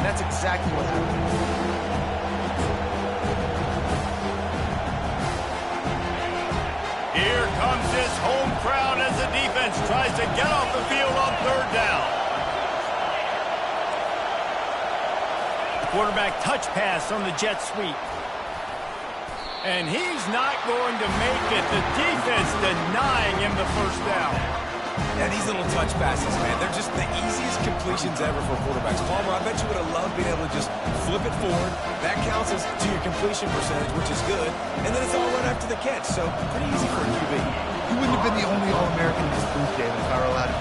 that's exactly what happened. Here comes this home crowd as the defense tries to get off the field on third down. Quarterback touch pass on the jet sweep. And he's not going to make it. The defense denying him the first down. Yeah, these little touch passes, man, they're just the easiest completions ever for quarterbacks. Palmer, I bet you would have loved being able to just flip it forward. That counts as to your completion percentage, which is good. And then it's all right after the catch, so pretty easy for a QB. You wouldn't have been the only All-American in this booth, David, if I were allowed to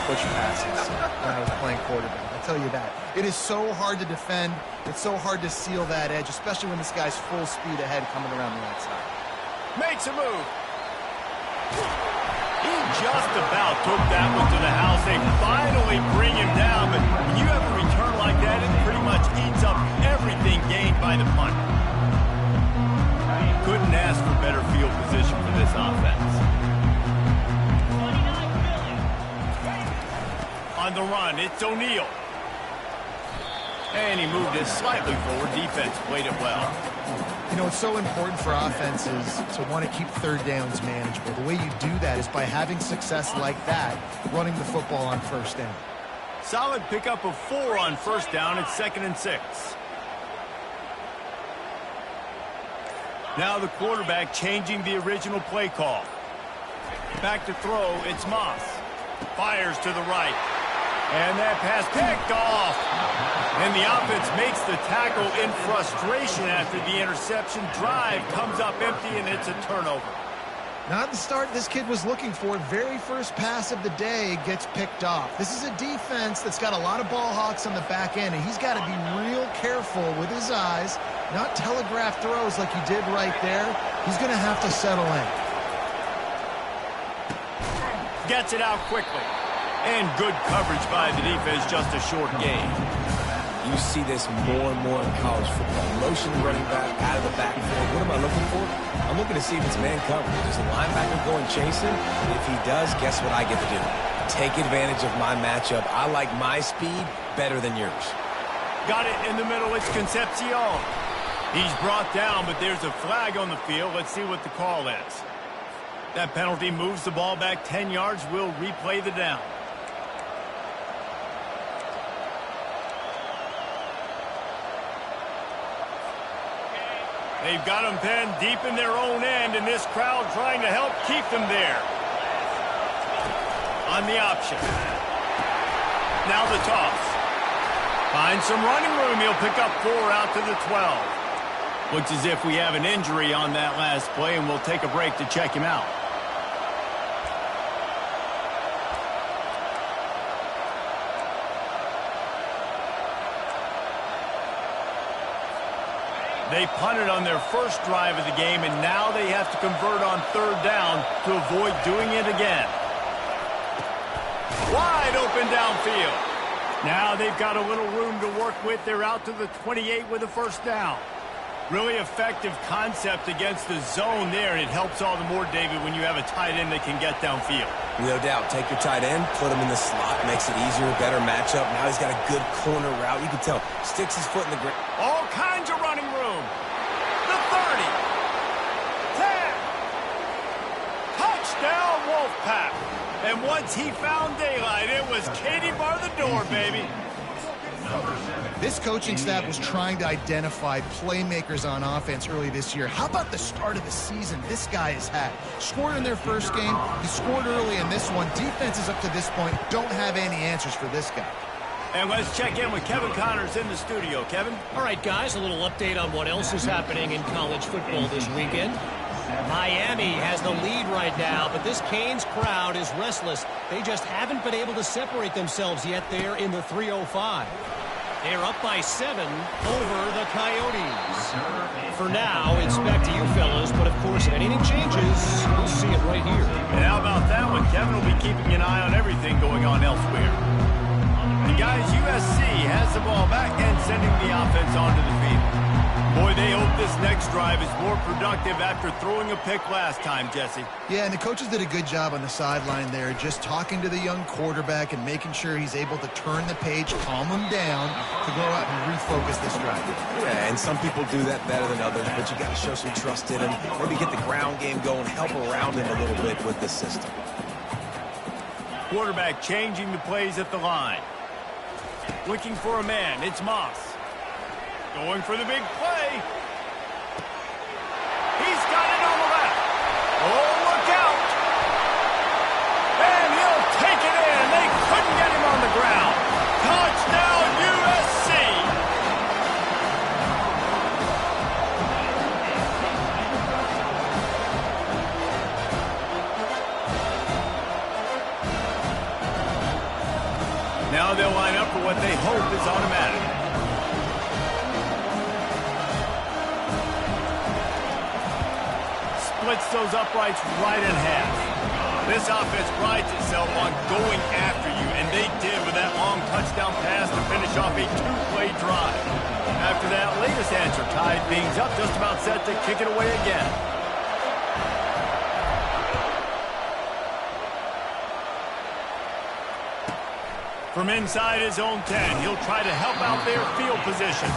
push passes when I was playing quarterback. I'll tell you that. It is so hard to defend. It's so hard to seal that edge, especially when this guy's full speed ahead coming around the outside. Makes a move. He just about took that one to the house. They finally bring him down, but when you have a return like that, it pretty much eats up everything gained by the punt. Couldn't ask for better field position for this offense. On the run, it's O'Neal. And he moved it slightly forward. Defense played it well. You know, it's so important for offenses to want to keep third downs manageable. The way you do that is by having success like that, running the football on first down. Solid pickup of 4 on first down. It's 2nd and 6. Now the quarterback changing the original play call. Back to throw, it's Moss. Fires to the right. And that pass picked off. And the offense makes the tackle in frustration after the interception. Drive comes up empty, and it's a turnover. Not the start this kid was looking for. Very first pass of the day gets picked off. This is a defense that's got a lot of ball hawks on the back end, and he's got to be real careful with his eyes, not telegraph throws like he did right there. He's going to have to settle in. Gets it out quickly. And good coverage by the defense, just a short gain. You see this more and more in college football. Motion running back out of the backfield. What am I looking for? I'm looking to see if it's man coverage. Does the linebacker go and chase him? And if he does, guess what I get to do? Take advantage of my matchup. I like my speed better than yours. Got it in the middle. It's Concepcion. He's brought down, but there's a flag on the field. Let's see what the call is. That penalty moves the ball back 10 yards. We'll replay the down. They've got them pinned deep in their own end, and this crowd trying to help keep them there. On the option. Now the toss. Finds some running room. He'll pick up 4 out to the 12. Looks as if we have an injury on that last play, and we'll take a break to check him out. They punted on their first drive of the game, and now they have to convert on third down to avoid doing it again. Wide open downfield. Now they've got a little room to work with. They're out to the 28 with a first down. Really effective concept against the zone there, and it helps all the more, David, when you have a tight end that can get downfield. No doubt. Take your tight end, put him in the slot, makes it easier, better matchup. Now he's got a good corner route. You can tell, sticks his foot in the ground. All kinds of running room. The 30. 10. Touchdown, Wolfpack. And once he found daylight, it was Katie bar the door, baby. This coaching staff was trying to identify playmakers on offense early this year. How about the start of the season this guy has had? Scored in their first game. He scored early in this one. Defenses up to this point don't have any answers for this guy. And let's check in with Kevin Connors in the studio. Kevin? All right, guys, a little update on what else is happening in college football this weekend. Miami has the lead right now, but this Canes crowd is restless. They just haven't been able to separate themselves yet there in the 305. They're up by 7 over the Coyotes. For now, it's back to you fellas, but of course, if anything changes, we'll see it right here. And how about that one? Kevin will be keeping an eye on everything going on elsewhere. The guys, USC has the ball back and sending the offense onto the field. Boy, they hope this next drive is more productive after throwing a pick last time, Jesse. Yeah, and the coaches did a good job on the sideline there, just talking to the young quarterback and making sure he's able to turn the page, calm him down, to go out and refocus this drive. Yeah, and some people do that better than others, but you got to show some trust in him. Maybe get the ground game going, help around him a little bit with the system. Quarterback changing the plays at the line. Looking for a man. It's Moss. Going for the big play. He's got it on the left. Oh, look out. And he'll take it in. They couldn't get him on the ground. Touchdown, USC. Now they'll line up for what they hope is automatic. Splits those uprights right in half. This offense prides itself on going after you, and they did with that long touchdown pass to finish off a two-play drive. After that latest answer tied things up, just about set to kick it away again. From inside his own 10, he'll try to help out their field position.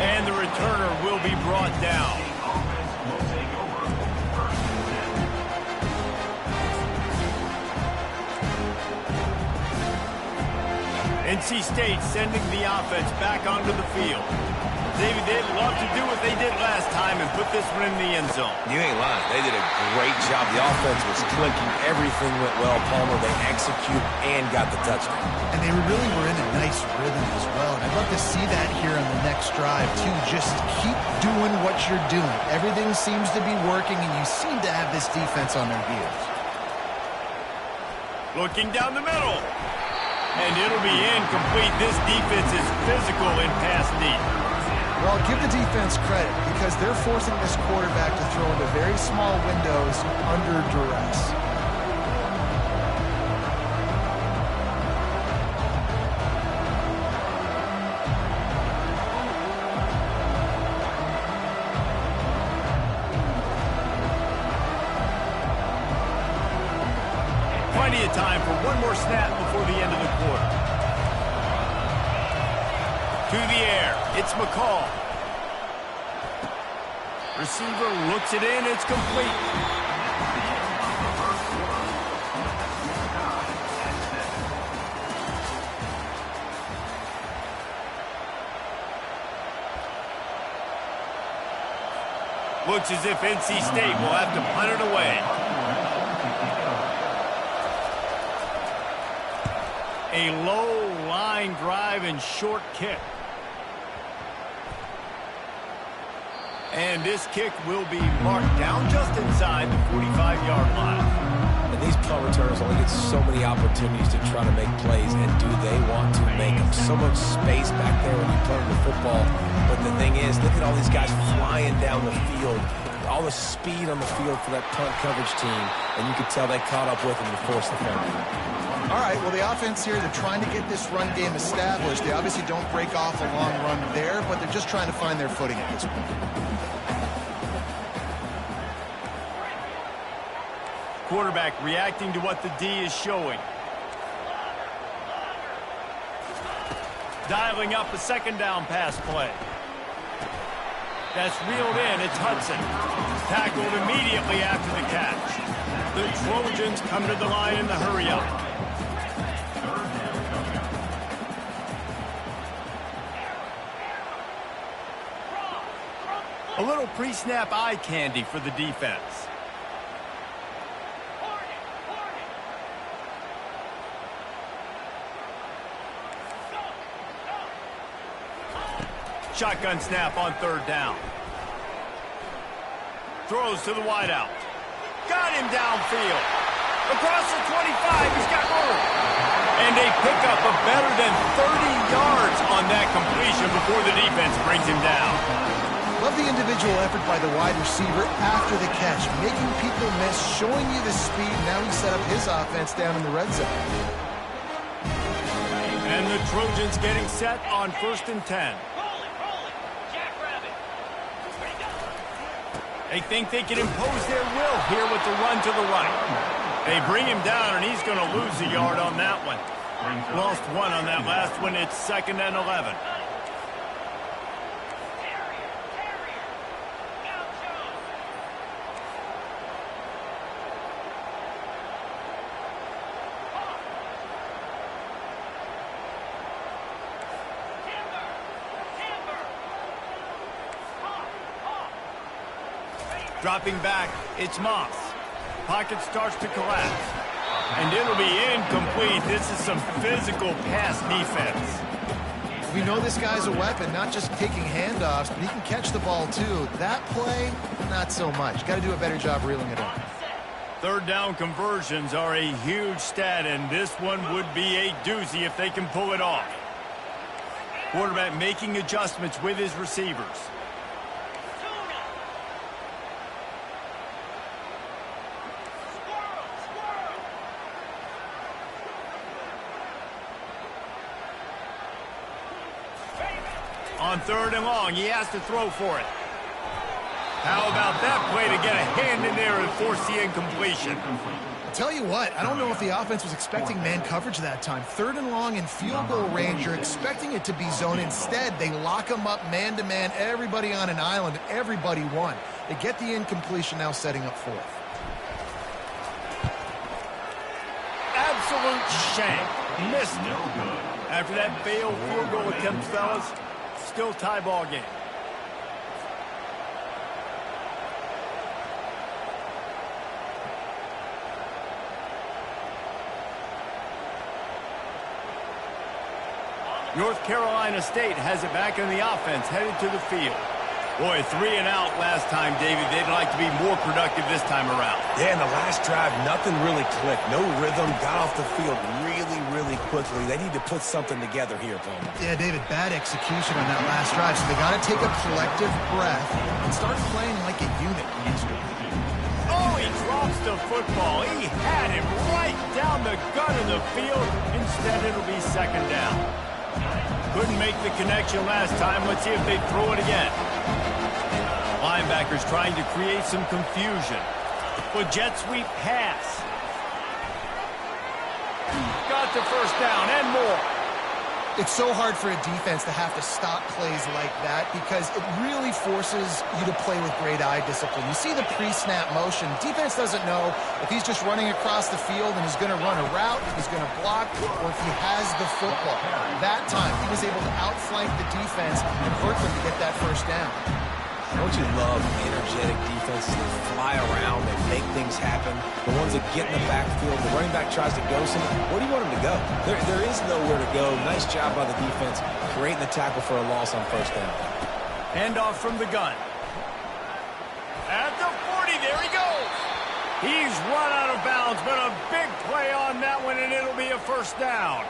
And the returner will be brought down. NC State sending the offense back onto the field. David, they'd love to do what they did last time and put this one in the end zone. You ain't lying. They did a great job. The offense was clicking. Everything went well, Palmer. They execute and got the touchdown. And they really were in a nice rhythm as well. And I'd love to see that here on the next drive, too. Just keep doing what you're doing. Everything seems to be working, and you seem to have this defense on their heels. Looking down the middle. And it'll be incomplete. This defense is physical in pass deep. Well, give the defense credit because they're forcing this quarterback to throw into very small windows under duress. Plenty of time for one more snap before the end of the quarter. To the air, it's McCall. Receiver looks it in, it's complete. Looks as if NC State will have to punt it away. A low line drive and short kick. And this kick will be marked down just inside the 45-yard line. And these punt returners only get so many opportunities to try to make plays, and do they want to make them? So much space back there when you punt the football. But the thing is, look at all these guys flying down the field. All the speed on the field for that punt coverage team, and you could tell they caught up with them to force the fumble. All right, well, the offense here, they're trying to get this run game established. They obviously don't break off a long run there, but they're just trying to find their footing at this point. Quarterback reacting to what the D is showing. Dialing up a second down pass play. That's reeled in. It's Hudson. Tackled immediately after the catch. The Trojans come to the line in the hurry-up. A little pre-snap eye candy for the defense. Shotgun snap on third down. Throws to the wideout. Got him downfield. Across the 25, he's got room. And they pick up a better than 30 yards on that completion before the defense brings him down. Love the individual effort by the wide receiver after the catch, making people miss, showing you the speed. Now he set up his offense down in the red zone. And the Trojans getting set on 1st and 10. They think they can impose their will here with the run to the right. They bring him down, and he's going to lose a yard on that one. Lost 1 on that last one. It's 2nd and 11. Dropping back, it's Moss. Pocket starts to collapse. And it'll be incomplete. This is some physical pass defense. We know this guy's a weapon, not just taking handoffs, but he can catch the ball too. That play, not so much. Got to do a better job reeling it in. 3rd down conversions are a huge stat, and this one would be a doozy if they can pull it off. Quarterback making adjustments with his receivers. On 3rd and long, he has to throw for it. How about that play to get a hand in there and force the incompletion? I'll tell you what, I don't know if the offense was expecting man coverage that time. 3rd and long in field goal range, you're expecting it to be zone. Instead, they lock them up man-to-man, everybody on an island, everybody won. They get the incompletion, now setting up 4th. Absolute shank. Missed it. After that failed field goal attempt, fellas, still tie ball game. North Carolina State has it back in the offense, headed to the field. Boy, 3 and out last time, David. They'd like to be more productive this time around. Yeah, in the last drive, nothing really clicked. No rhythm, got off the field really quickly. They need to put something together here, Paul. Yeah, David, bad execution on that last drive, so they got to take a collective breath and start playing like a unit. Oh, he drops the football. He had him right down the gut of the field. Instead, it'll be 2nd down. Couldn't make the connection last time. Let's see if they throw it again. Linebackers trying to create some confusion. But jet sweep pass. Got the 1st down and more. It's so hard for a defense to have to stop plays like that because it really forces you to play with great eye discipline. You see the pre-snap motion. Defense doesn't know if he's just running across the field and he's going to run a route, he's going to block, or if he has the football. That time, he was able to outflank the defense and hurt them to get that 1st down. Don't you love energetic defenses that fly around and make things happen? The ones that get in the backfield, the running back tries to go somewhere. Where do you want him to go? There is nowhere to go. Nice job by the defense creating the tackle for a loss on 1st down. Handoff from the gun. At the 40, there he goes. He's run out of bounds, but a big play on that one, and it'll be a 1st down.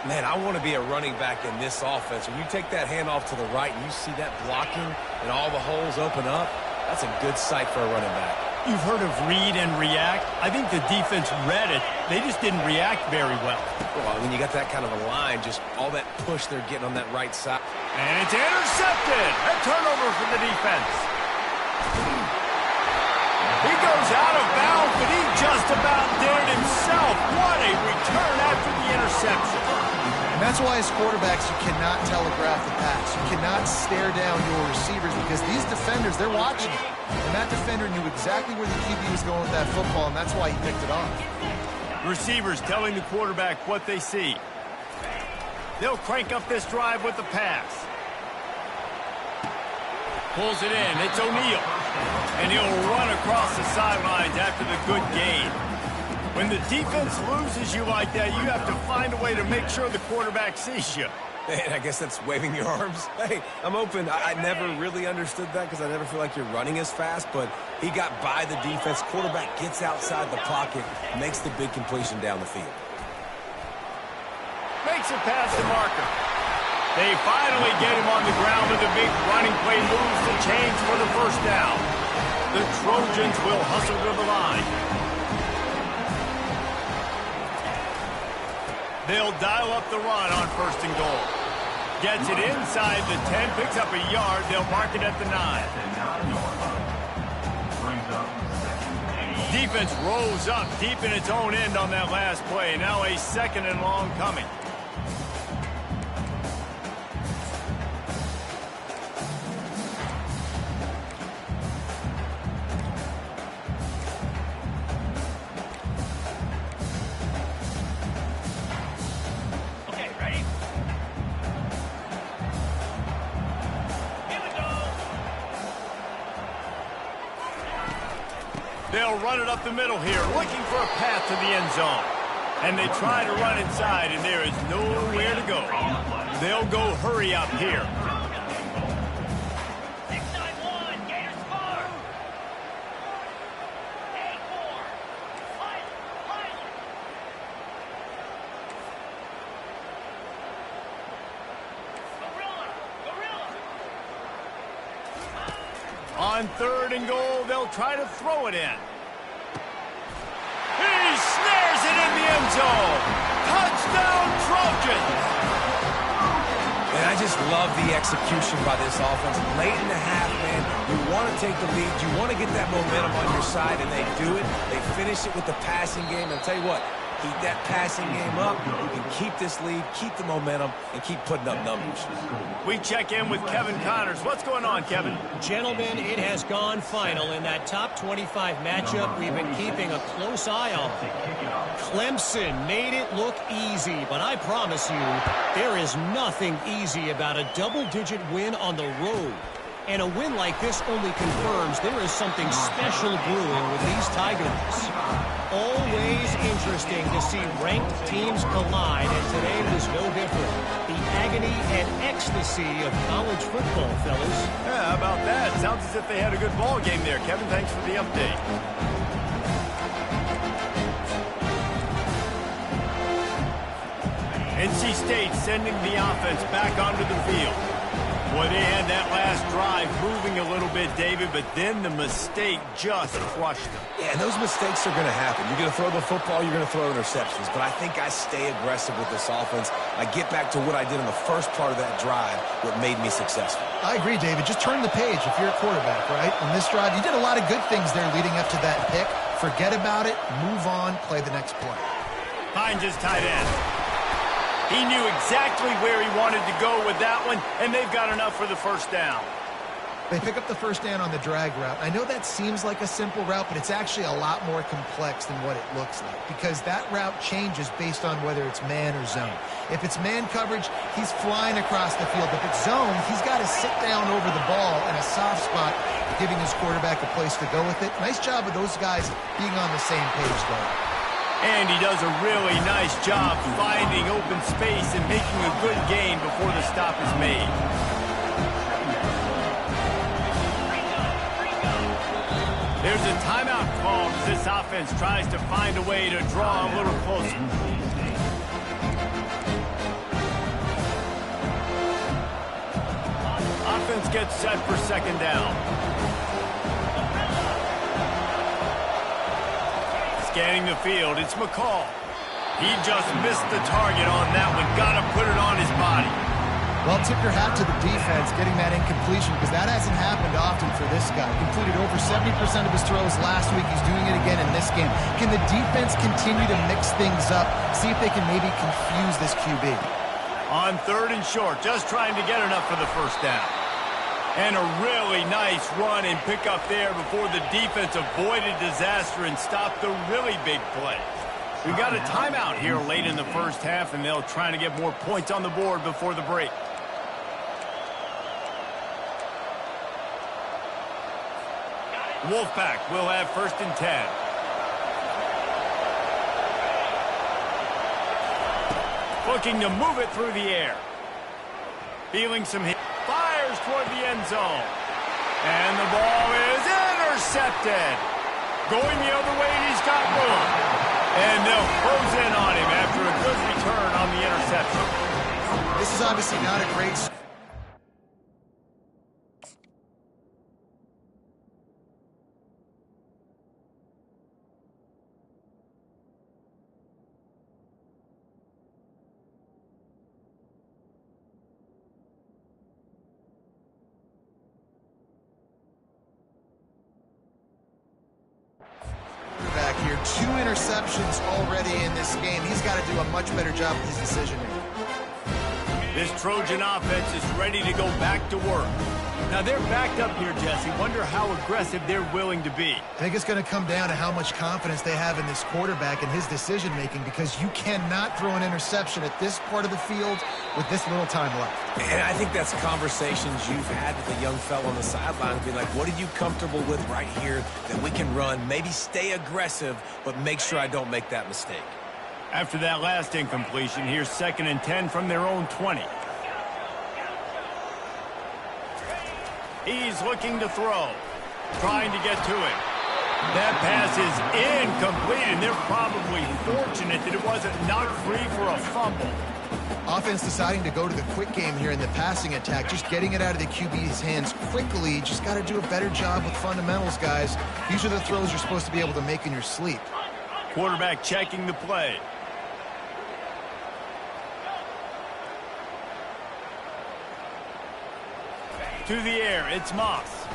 Man, I want to be a running back in this offense. When you take that handoff to the right and you see that blocking and all the holes open up, that's a good sight for a running back. You've heard of read and react. I think the defense read it. They just didn't react very well. Well, when you got that kind of a line, just all that push they're getting on that right side. And it's intercepted. A turnover for the defense. He goes out of bounds, but he just about did it himself. What a return after the interception. And that's why as quarterbacks, you cannot telegraph the pass. You cannot stare down your receivers because these defenders, they're watching it. And that defender knew exactly where the QB was going with that football, and that's why he picked it off. Receivers telling the quarterback what they see. They'll crank up this drive with the pass. Pulls it in. It's O'Neal. And he'll run across the sidelines after the good gain. When the defense loses you like that, you have to find a way to make sure the quarterback sees you. And I guess that's waving your arms. Hey, I'm open. I never really understood that because I never feel like you're running as fast, but he got by the defense. Quarterback gets outside the pocket, makes the big completion down the field. Makes it past the marker. They finally get him on the ground with a big running play, moves the chains for the 1st down. The Trojans will hustle to the line. They'll dial up the run on 1st and goal. Gets it inside the 10, picks up a yard. They'll mark it at the 9. Defense rose up deep in its own end on that last play. Now a 2nd and long coming. They'll run it up the middle here, looking for a path to the end zone. And they try to run inside, and there is nowhere to go. They'll go hurry up here. 691, Gators score! 8-4, Pilot. On 3rd and goal, they'll try to throw it in. He snares it in the end zone. Touchdown, Trojans! And I just love the execution by this offense. Late in the half, man, you want to take the lead. You want to get that momentum on your side, and they do it. They finish it with the passing game. And I'll tell you what, keep that passing game up. You can keep this lead, keep the momentum, and keep putting up numbers. We check in with Kevin Connors. What's going on, Kevin? Gentlemen, it has gone final in that top 25 matchup we've been keeping a close eye on. Clemson made it look easy, but I promise you, there is nothing easy about a double-digit win on the road. And a win like this only confirms there is something special brewing with these Tigers. Always interesting to see ranked teams collide, and today was no different. The agony and ecstasy of college football, fellas. Yeah, how about that? Sounds as if they had a good ball game there. Kevin, thanks for the update. NC State sending the offense back onto the field. Boy, they had that last drive moving a little bit, David, but then the mistake just crushed them. Yeah, and those mistakes are going to happen. You're going to throw the football, you're going to throw interceptions. But I think I stay aggressive with this offense. I get back to what I did in the first part of that drive, what made me successful. I agree, David. Just turn the page if you're a quarterback, right? In this drive, you did a lot of good things there leading up to that pick. Forget about it, move on, play the next play. Hines is tight end. He knew exactly where he wanted to go with that one, and they've got enough for the 1st down. They pick up the 1st down on the drag route. I know that seems like a simple route, but it's actually a lot more complex than what it looks like because that route changes based on whether it's man or zone. If it's man coverage, he's flying across the field. If it's zone, he's got to sit down over the ball in a soft spot, giving his quarterback a place to go with it. Nice job of those guys being on the same page, though. And he does a really nice job finding open space and making a good gain before the stop is made. There's a timeout called as this offense tries to find a way to draw a little closer. Offense gets set for 2nd down. Scanning the field, it's McCall. He just missed the target on that one. Got to put it on his body. Well, tip your hat to the defense getting that incompletion because that hasn't happened often for this guy. Completed over 70% of his throws last week. He's doing it again in this game. Can the defense continue to mix things up? See if they can maybe confuse this QB. On 3rd and short, just trying to get enough for the 1st down. And a really nice run and pick up there before the defense avoided disaster and stopped the really big play. We've got a timeout here late in the 1st half, and they'll try to get more points on the board before the break. Wolfpack will have 1st and 10. Looking to move it through the air. Feeling some hit. Fires toward the end zone. And the ball is intercepted. Going the other way, he's got room. And they'll close in on him after a good return on the interception. This is obviously not a great 2 interceptions already in this game. He's got to do a much better job with his decision-making. This Trojan offense is ready to go back to work. Now they're backed up here, Jesse. Wonder how aggressive they're willing to be. I think it's going to come down to how much confidence they have in this quarterback and his decision-making, because you cannot throw an interception at this part of the field with this little time left. And I think that's conversations you've had with a young fellow on the sideline, being like, what are you comfortable with right here that we can run? Maybe stay aggressive, but make sure I don't make that mistake. After that last incompletion, here's 2nd and 10 from their own 20. He's looking to throw, trying to get to it. That pass is incomplete, and they're probably fortunate that it wasn't knocked free for a fumble. Offense deciding to go to the quick game here in the passing attack, just getting it out of the QB's hands quickly. Just got to do a better job with fundamentals, guys. These are the throws you're supposed to be able to make in your sleep. Quarterback checking the play. To the air, it's Moss.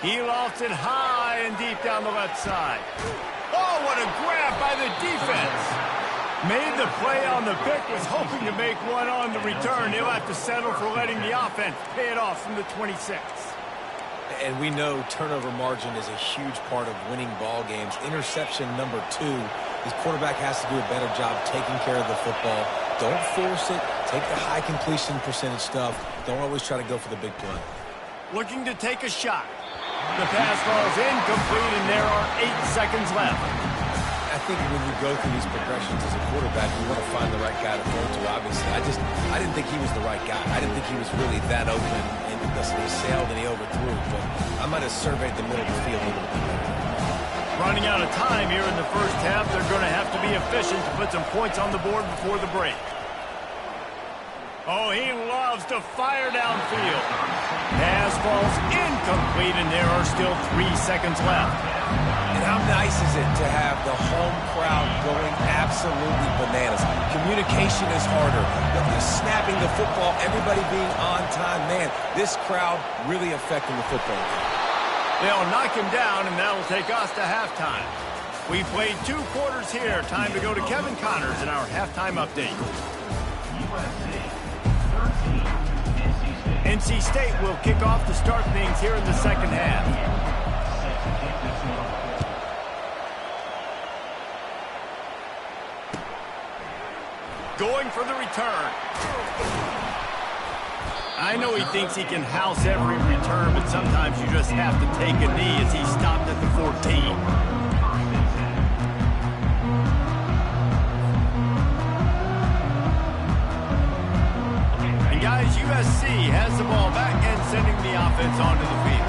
He lofts it high and deep down the left side. Oh, what a grab by the defense. Made the play on the pick, was hoping to make one on the return. He'll have to settle for letting the offense pay it off from the 26. And we know turnover margin is a huge part of winning ball games. Interception number 2. His quarterback has to do a better job taking care of the football. Don't force it. Take the high completion percentage stuff. Don't always try to go for the big play. Looking to take a shot. The pass falls incomplete, and there are 8 seconds left. I think when you go through these progressions as a quarterback, you want to find the right guy to throw to, obviously. I didn't think he was the right guy. I didn't think he was really that open. And listen, he sailed and he overthrew, but I might have surveyed the middle of the field a little bit better. Running out of time here in the first half, they're going to have to be efficient to put some points on the board before the break. Oh, he loves to fire downfield. Pass falls incomplete, and there are still 3 seconds left. And how nice is it to have the home crowd going absolutely bananas? Communication is harder. The snapping the football, everybody being on time. Man, this crowd really affecting the football game. They'll knock him down, and that'll take us to halftime. We played 2 quarters here. Time to go to Kevin Connors in our halftime update. NC State will kick off to start things here in the second half. Going for the return. I know he thinks he can house every return, but sometimes you just have to take a knee as he stopped at the 14. Guys, USC has the ball back and sending the offense onto the field.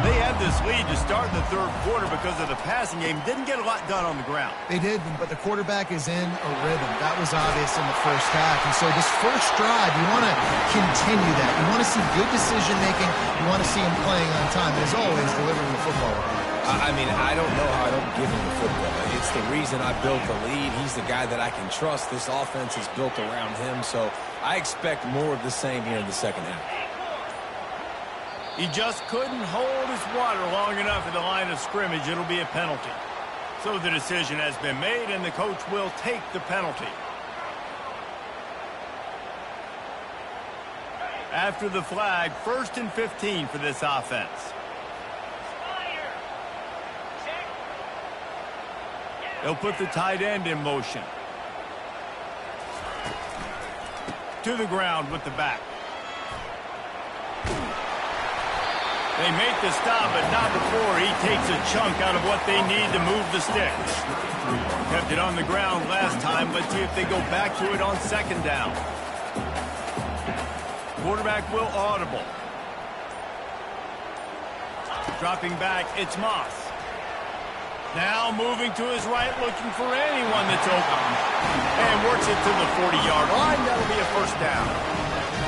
They had this lead to start the third quarter because of the passing game. Didn't get a lot done on the ground. They did, but the quarterback is in a rhythm. That was obvious in the first half. And so this first drive, you want to continue that. You want to see good decision-making. You want to see him playing on time. And as always, delivering the football. I mean, I don't know how I don't give him the football. It's the reason I built the lead. He's the guy that I can trust. This offense is built around him, so I expect more of the same here in the second half. He just couldn't hold his water long enough at the line of scrimmage. It'll be a penalty. So the decision has been made, and the coach will take the penalty. After the flag, 1st and 15 for this offense. They'll put the tight end in motion. To the ground with the back. They make the stop, but not before he takes a chunk out of what they need to move the sticks. Kept it on the ground last time. Let's see if they go back to it on 2nd down. Quarterback will audible. Dropping back, it's Moss. Now moving to his right, looking for anyone that's open. And works it to the 40-yard line. That'll be a 1st down.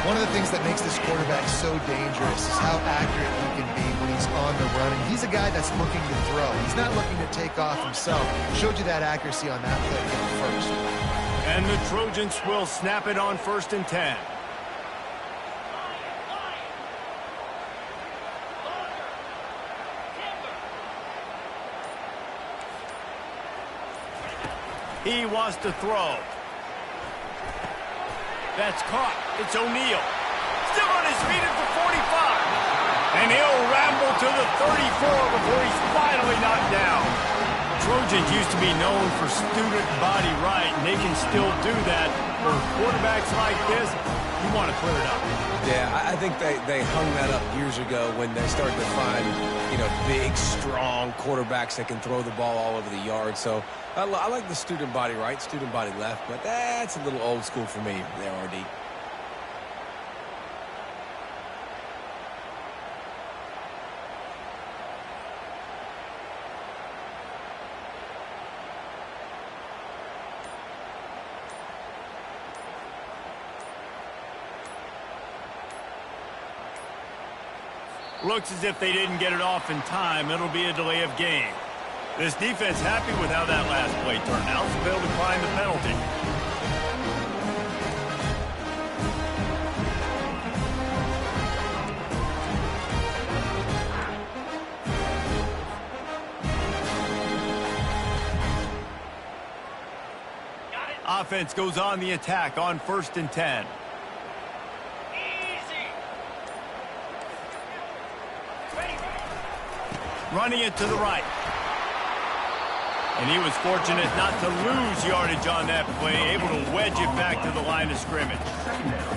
One of the things that makes this quarterback so dangerous is how accurate he can be when he's on the run. And he's a guy that's looking to throw. He's not looking to take off himself. Showed you that accuracy on that play again first. And the Trojans will snap it on 1st and 10. He wants to throw. That's caught. It's O'Neal. Still on his feet at the 45. And he'll ramble to the 34 before he's finally knocked down. Trojans used to be known for student body right, and they can still do that. For quarterbacks like this, you want to clear it up. Yeah, I think they hung that up years ago when they started to find, big, strong quarterbacks that can throw the ball all over the yard. So I like the student body right, student body left, but that's a little old school for me there, RD. Looks as if they didn't get it off in time. It'll be a delay of game. This defense happy with how that last play turned out, so they'll decline the penalty. Offense goes on the attack on 1st and 10. Running it to the right. And he was fortunate not to lose yardage on that play, able to wedge it back to the line of scrimmage.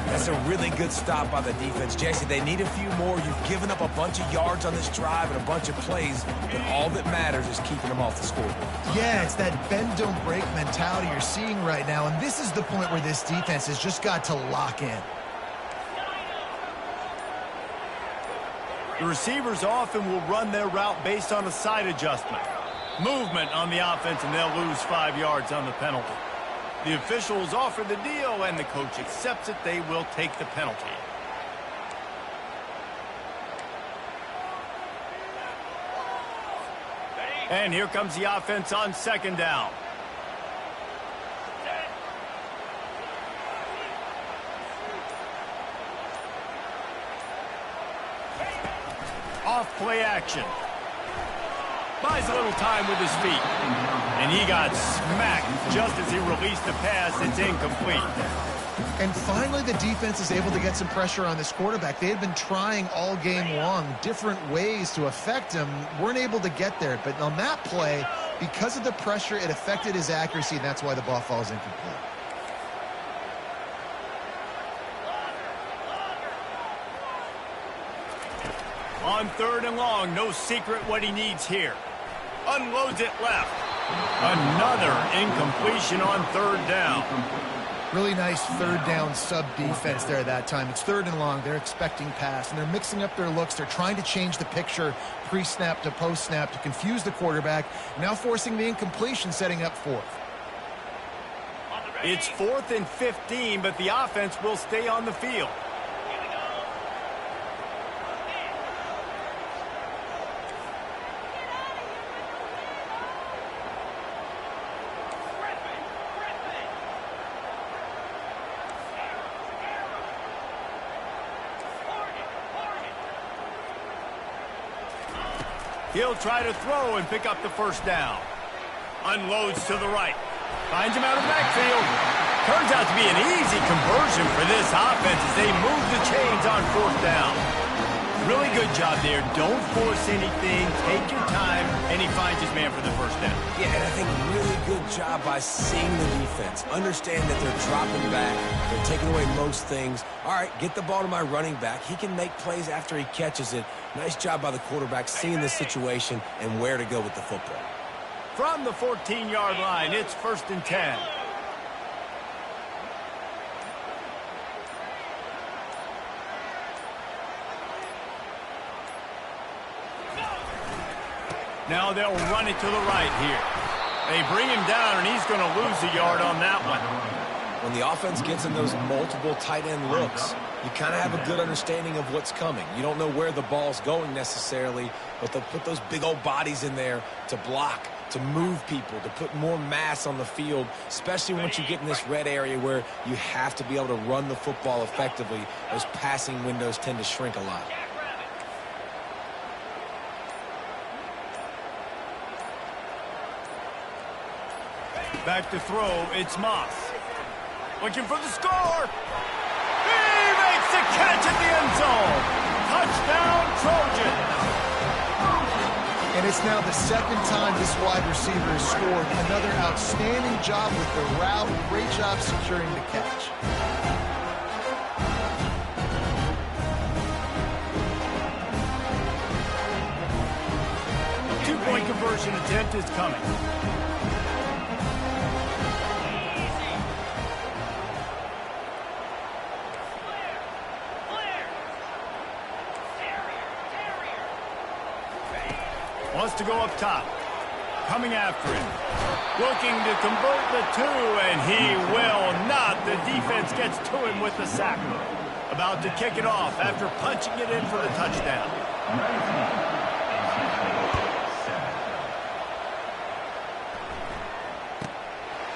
That's a really good stop by the defense. Jesse, they need a few more. You've given up a bunch of yards on this drive and a bunch of plays, but all that matters is keeping them off the scoreboard. Yeah, it's that bend, don't break mentality you're seeing right now, and this is the point where this defense has just got to lock in. The receivers often will run their route based on a side adjustment. Movement on the offense, and they'll lose 5 yards on the penalty. The officials offer the deal, and the coach accepts it. They will take the penalty. And here comes the offense on 2nd down. Off play action. Buys a little time with his feet. And he got smacked just as he released the pass. It's incomplete. And finally, the defense is able to get some pressure on this quarterback. They had been trying all game long different ways to affect him. Weren't able to get there. But on that play, because of the pressure, it affected his accuracy, and that's why the ball falls incomplete. On 3rd and long, no secret what he needs here. Unloads it left. Another incompletion on 3rd down. Really nice 3rd down sub defense there that time. It's 3rd and long. They're expecting pass, and they're mixing up their looks. They're trying to change the picture pre-snap to post-snap to confuse the quarterback, now forcing the incompletion, setting up 4th. It's 4th and 15, but the offense will stay on the field. He'll try to throw and pick up the 1st down. Unloads to the right. Finds him out of the backfield. Turns out to be an easy conversion for this offense as they move the chains on 4th down. Really good job there. Don't force anything. Take your time. And he finds his man for the 1st down. Yeah, and I think really good job by seeing the defense. Understand that they're dropping back. They're taking away most things. All right, get the ball to my running back. He can make plays after he catches it. Nice job by the quarterback seeing the situation and where to go with the football. From the 14-yard line, it's 1st and 10. Now they'll run it to the right here. They bring him down, and he's going to lose a yard on that one. When the offense gets in those multiple tight end looks, you kind of have a good understanding of what's coming. You don't know where the ball's going necessarily, but they'll put those big old bodies in there to block, to move people, to put more mass on the field, especially once you get in this red area where you have to be able to run the football effectively. Those passing windows tend to shrink a lot. Back to throw, it's Moss. Looking for the score. He makes the catch at the end zone. Touchdown, Trojans. And it's now the second time this wide receiver has scored. Another outstanding job with the route. Great job securing the catch. Two-point conversion attempt is coming. Wants to go up top. Coming after him. Looking to convert the two, and he will not. The defense gets to him with the sack. About to kick it off after punching it in for the touchdown.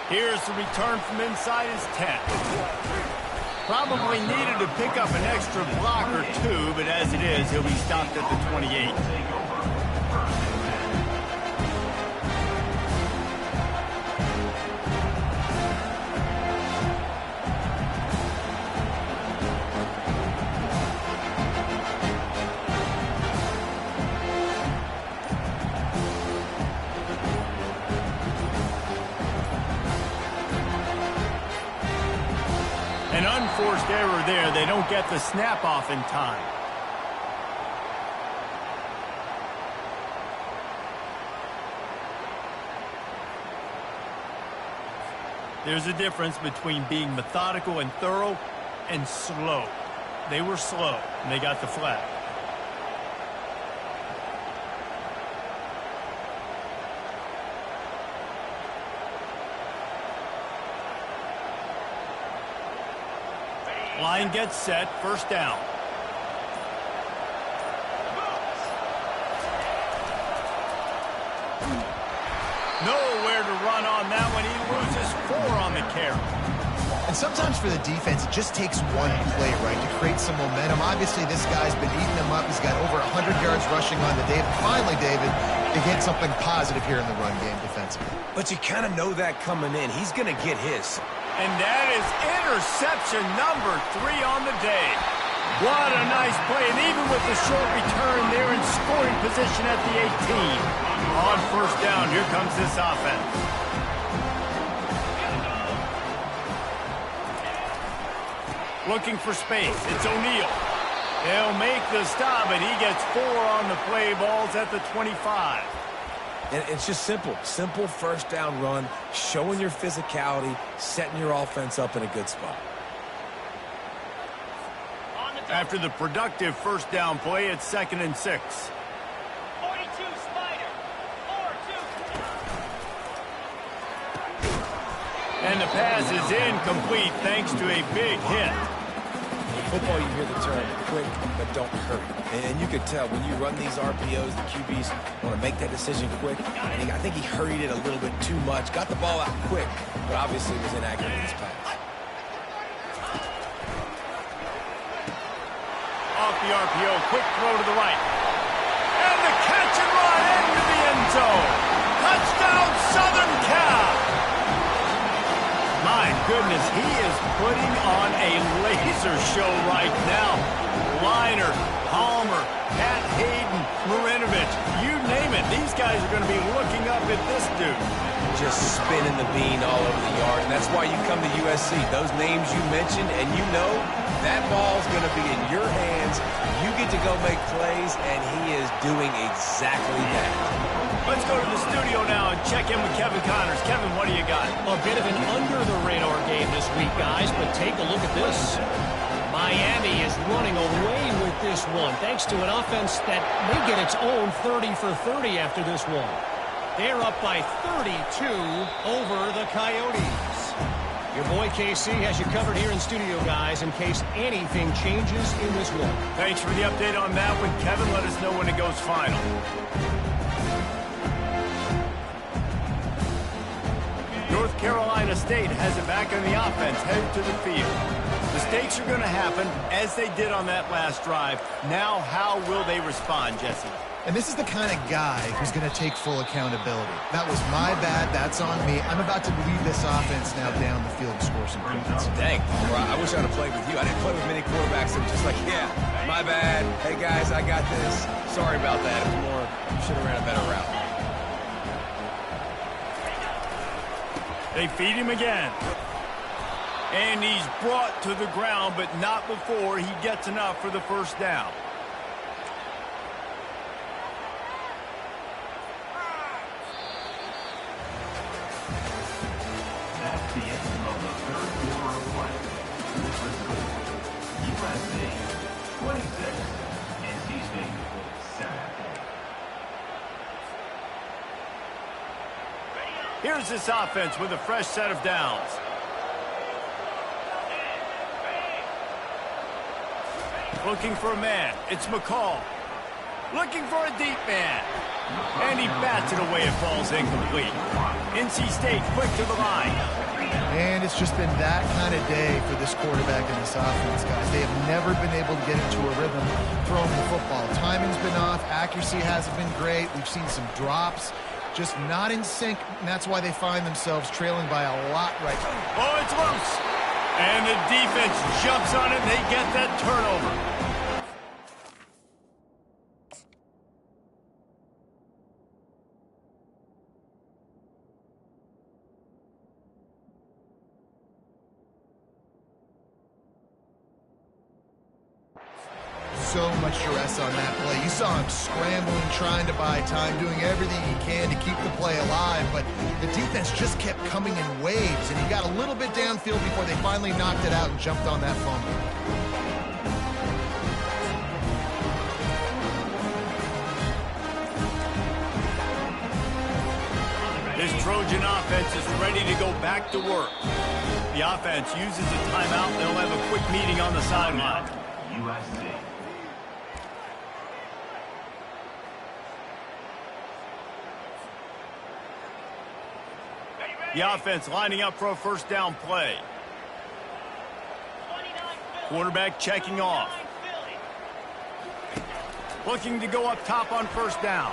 Here's the return from inside his 10. Probably needed to pick up an extra block or two, but as it is, he'll be stopped at the 28. An unforced error there. They don't get the snap off in time. There's a difference between being methodical and thorough and slow. They were slow, and they got the flag. Line gets set, first down. Nowhere to run on that one. He loses 4 on the carry. And sometimes for the defense, it just takes one play, right, to create some momentum. Obviously, this guy's been eating them up. He's got over 100 yards rushing on the day. Finally, David, they get something positive here in the run game defensively. But you kind of know that coming in. He's going to get his. And that is interception number 3 on the day. What a nice play. And even with the short return, they're in scoring position at the 18. On first down, here comes this offense. Looking for space. It's O'Neal. They'll make the stop, and he gets 4 on the play. Balls at the 25. And it's just simple. Simple first down run, showing your physicality, setting your offense up in a good spot. After the productive first down play, it's 2nd and 6. 42 Spider. 4-2. And the pass is incomplete thanks to a big hit. In football, you hear the term quick, but don't hurry. And you can tell when you run these RPOs, the QBs want to make that decision quick. And I think he hurried it a little bit too much. Got the ball out quick, but obviously was inaccurate in his pass. Off the RPO, quick throw to the right. And the catch and run into the end zone. Touchdown, Southern Cal. My goodness, he is putting on a laser show right now. Liner, Palmer, Pat Hayden, Marinovich, you name it. These guys are going to be looking up at this dude. Just spinning the bean all over the yard, and that's why you come to USC. Those names you mentioned, and you know that ball's going to be in your hands. You get to go make plays, and he is doing exactly that. Let's go to the studio now and check in with Kevin Connors. Kevin, what do you got? A bit of an under-the-radar game this week, guys, but take a look at this. Miami is running away with this one, thanks to an offense that may get its own 30 for 30 after this one. They're up by 32 over the Coyotes. Your boy KC has you covered here in studio, guys, in case anything changes in this one. Thanks for the update on that one, Kevin. Let us know when it goes final. North Carolina State has it back on the offense, headed to the field. Mistakes are going to happen, as they did on that last drive. Now, how will they respond, Jesse? And this is the kind of guy who's going to take full accountability. That was my bad. That's on me. I'm about to lead this offense now down the field and score some points. Dang, Palmer, I wish I'd have played with you. I didn't play with many quarterbacks that were just like, yeah, my bad. Hey, guys, I got this. Sorry about that. More should have ran a better route. They feed him again. And he's brought to the ground, but not before he gets enough for the first down. That's the end of the third quarter of play. USA 26, NC State 7. Here's this offense with a fresh set of downs. Looking for a man. It's McCall. Looking for a deep man. And he bats it away. It falls incomplete. NC State quick to the line. And it's just been that kind of day for this quarterback and this offense, guys. They have never been able to get into a rhythm throwing the football. Timing's been off. Accuracy hasn't been great. We've seen some drops. Just not in sync, and that's why they find themselves trailing by a lot right now. Oh, it's loose. And the defense jumps on it, and they get that turnover. So much duress on that play. You saw him scrambling, trying to buy time, doing everything he can to keep the play alive, but the defense just kept coming in waves, and he got a little bit downfield before they finally knocked it out and jumped on that fumble. This Trojan offense is ready to go back to work. The offense uses a timeout. They'll have a quick meeting on the sideline. USC. The offense lining up for a first down play. Quarterback checking off. Looking to go up top on first down.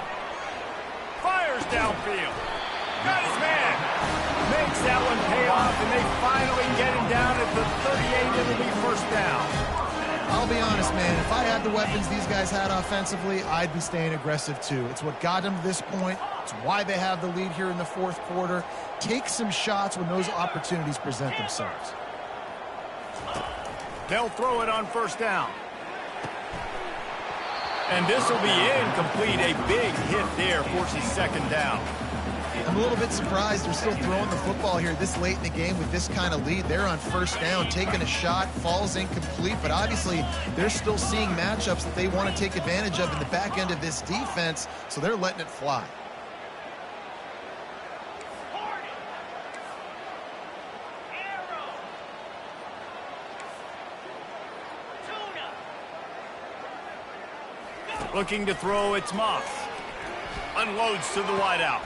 Fires downfield. Got his man. Makes that one pay off, and they finally get him down at the 38. It'll be first down. I'll be honest, man, if I had the weapons these guys had offensively, I'd be staying aggressive too. It's what got them to this point. It's why they have the lead here in the fourth quarter. Take some shots when those opportunities present themselves. They'll throw it on first down. And this will be incomplete. A big hit there forces second down. I'm a little bit surprised they're still throwing the football here this late in the game with this kind of lead. They're on first down, taking a shot, falls incomplete, but obviously they're still seeing matchups that they want to take advantage of in the back end of this defense, so they're letting it fly. Looking to throw, it's Moss. Unloads to the wideout.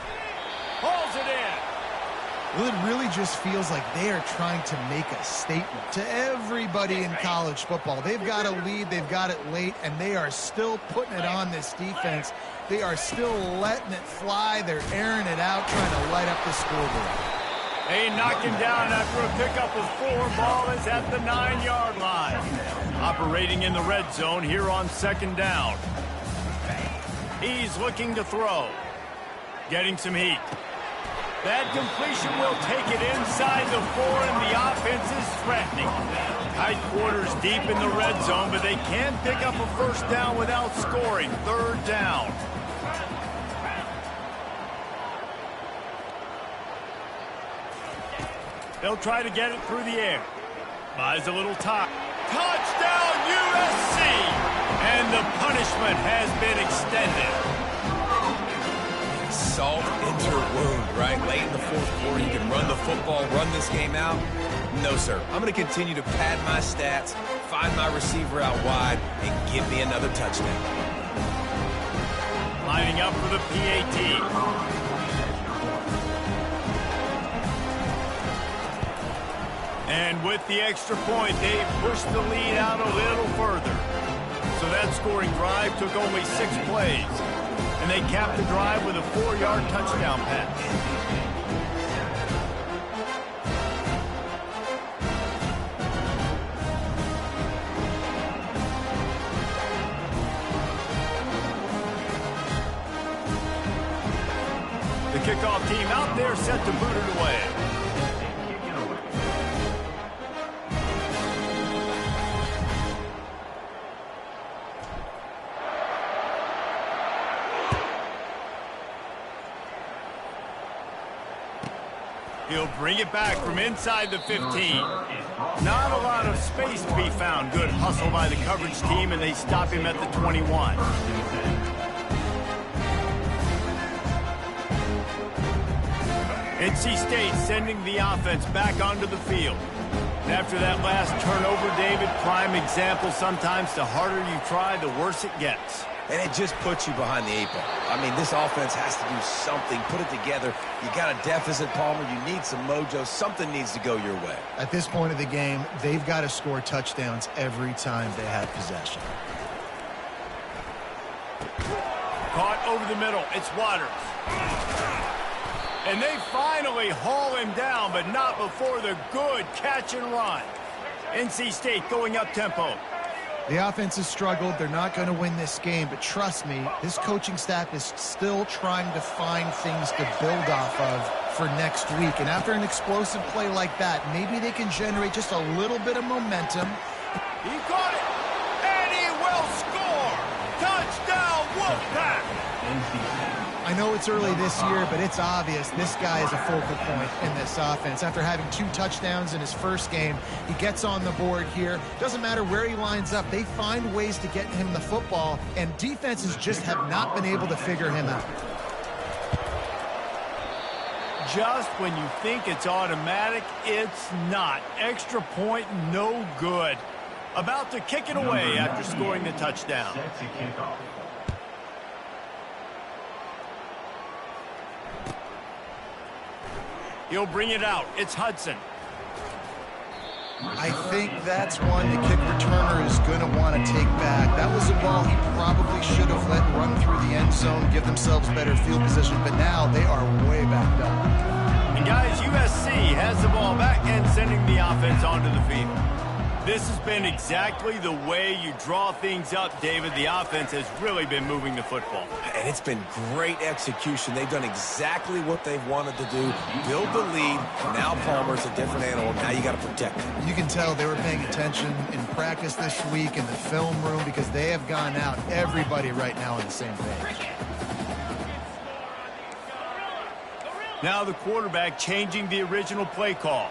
Hauls it in. Well, it really just feels like they are trying to make a statement to everybody in college football. They've got a lead, they've got it late, and they are still putting it on this defense. They are still letting it fly. They're airing it out, trying to light up the scoreboard. They knock him down after a pickup of 4. Ball is at the 9-yard line. Operating in the red zone here on second down. He's looking to throw. Getting some heat. That completion will take it inside the 4, and the offense is threatening. Tight quarters deep in the red zone, but they can't pick up a first down without scoring. Third down. They'll try to get it through the air. Buys a little top. Touchdown, USC! And the punishment has been extended. Salt into your wound, right? Late in the fourth quarter, you can run the football, run this game out. No, sir. I'm going to continue to pad my stats, find my receiver out wide, and give me another touchdown. Lining up for the PAT. And with the extra point, they pushed the lead out a little further. So that scoring drive took only 6 plays. And they capped the drive with a 4-yard touchdown pass. The kickoff team out there set to boot it away. He'll bring it back from inside the 15. Not a lot of space to be found. Good hustle by the coverage team, and they stop him at the 21. NC State sending the offense back onto the field. And after that last turnover, David, prime example, sometimes the harder you try, the worse it gets. And it just puts you behind the 8 ball. I mean, this offense has to do something, put it together. You got a deficit, Palmer. You need some mojo. Something needs to go your way. At this point of the game, they've got to score touchdowns every time they have possession. Caught over the middle. It's Waters. And they finally haul him down, but not before the good catch and run. NC State going up tempo. The offense has struggled. They're not going to win this game, but trust me, this coaching staff is still trying to find things to build off of for next week. And after an explosive play like that, maybe they can generate just a little bit of momentum. He caught it, and he will score. Touchdown, Wolfpack. I know it's early this year, but it's obvious this guy is a focal point in this offense. After having 2 touchdowns in his first game, he gets on the board here. Doesn't matter where he lines up. They find ways to get him the football, and defenses just have not been able to figure him out. Just when you think it's automatic, it's not. Extra point, no good. About to kick it away after scoring the touchdown. Set to kickoff. He'll bring it out. It's Hudson. I think that's one the kick returner is going to want to take back. That was a ball he probably should have let run through the end zone, give themselves better field position, but now they are way backed up. And guys, USC has the ball back and sending the offense onto the field. This has been exactly the way you draw things up, David. The offense has really been moving the football. And it's been great execution. They've done exactly what they've wanted to do. Build the lead. Now Palmer's a different animal. Now you got to protect him. You can tell they were paying attention in practice this week in the film room because they have gone out, everybody right now on the same page. Now the quarterback changing the original play call.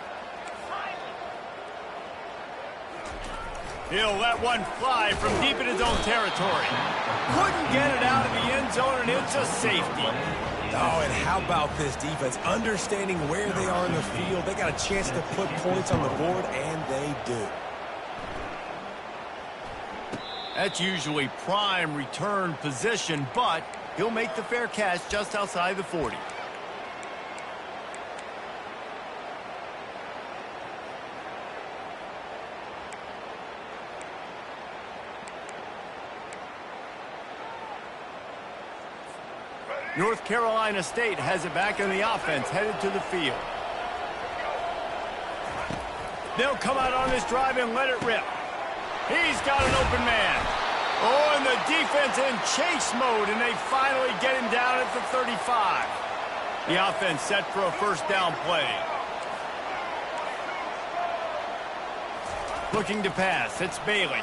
He'll let one fly from deep in his own territory. Couldn't get it out of the end zone, and it's a safety. Oh, and how about this defense? Understanding where they are in the field. They got a chance to put points on the board, and they do. That's usually prime return position, but he'll make the fair catch just outside the 40. North Carolina State has it back in the offense, headed to the field. They'll come out on this drive and let it rip. He's got an open man. Oh, and the defense in chase mode, and they finally get him down at the 35. The offense set for a first down play. Looking to pass, it's Bailey.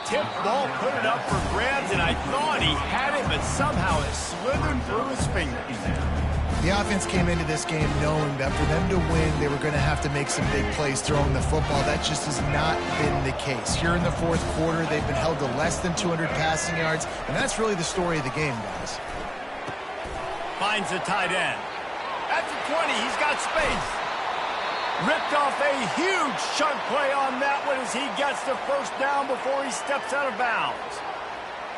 Tip ball, put it up for grabs, and I thought he had it, but somehow it slithered through his fingers. The offense came into this game knowing that for them to win, they were going to have to make some big plays throwing the football. That just has not been the case. Here in the fourth quarter, they've been held to less than 200 passing yards, and that's really the story of the game, guys. Finds the tight end. At the 20, he's got space. Ripped off a huge chunk play on that one as he gets the first down before he steps out of bounds.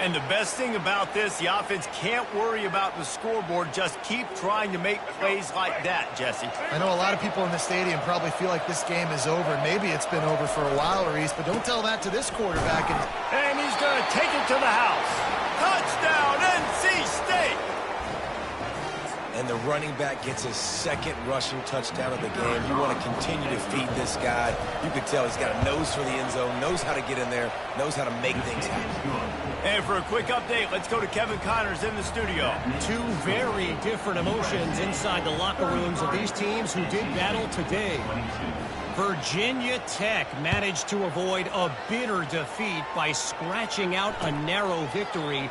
And the best thing about this, the offense can't worry about the scoreboard. Just keep trying to make plays like that, Jesse. I know a lot of people in the stadium probably feel like this game is over. Maybe it's been over for a while, Reese, but don't tell that to this quarterback. And he's going to take it to the house. Touchdown, NC State! And the running back gets his second rushing touchdown of the game. You want to continue to feed this guy. You can tell he's got a nose for the end zone, knows how to get in there, knows how to make things happen. And for a quick update, let's go to Kevin Connors in the studio. Two very different emotions inside the locker rooms of these teams who did battle today. Virginia Tech managed to avoid a bitter defeat by scratching out a narrow victory.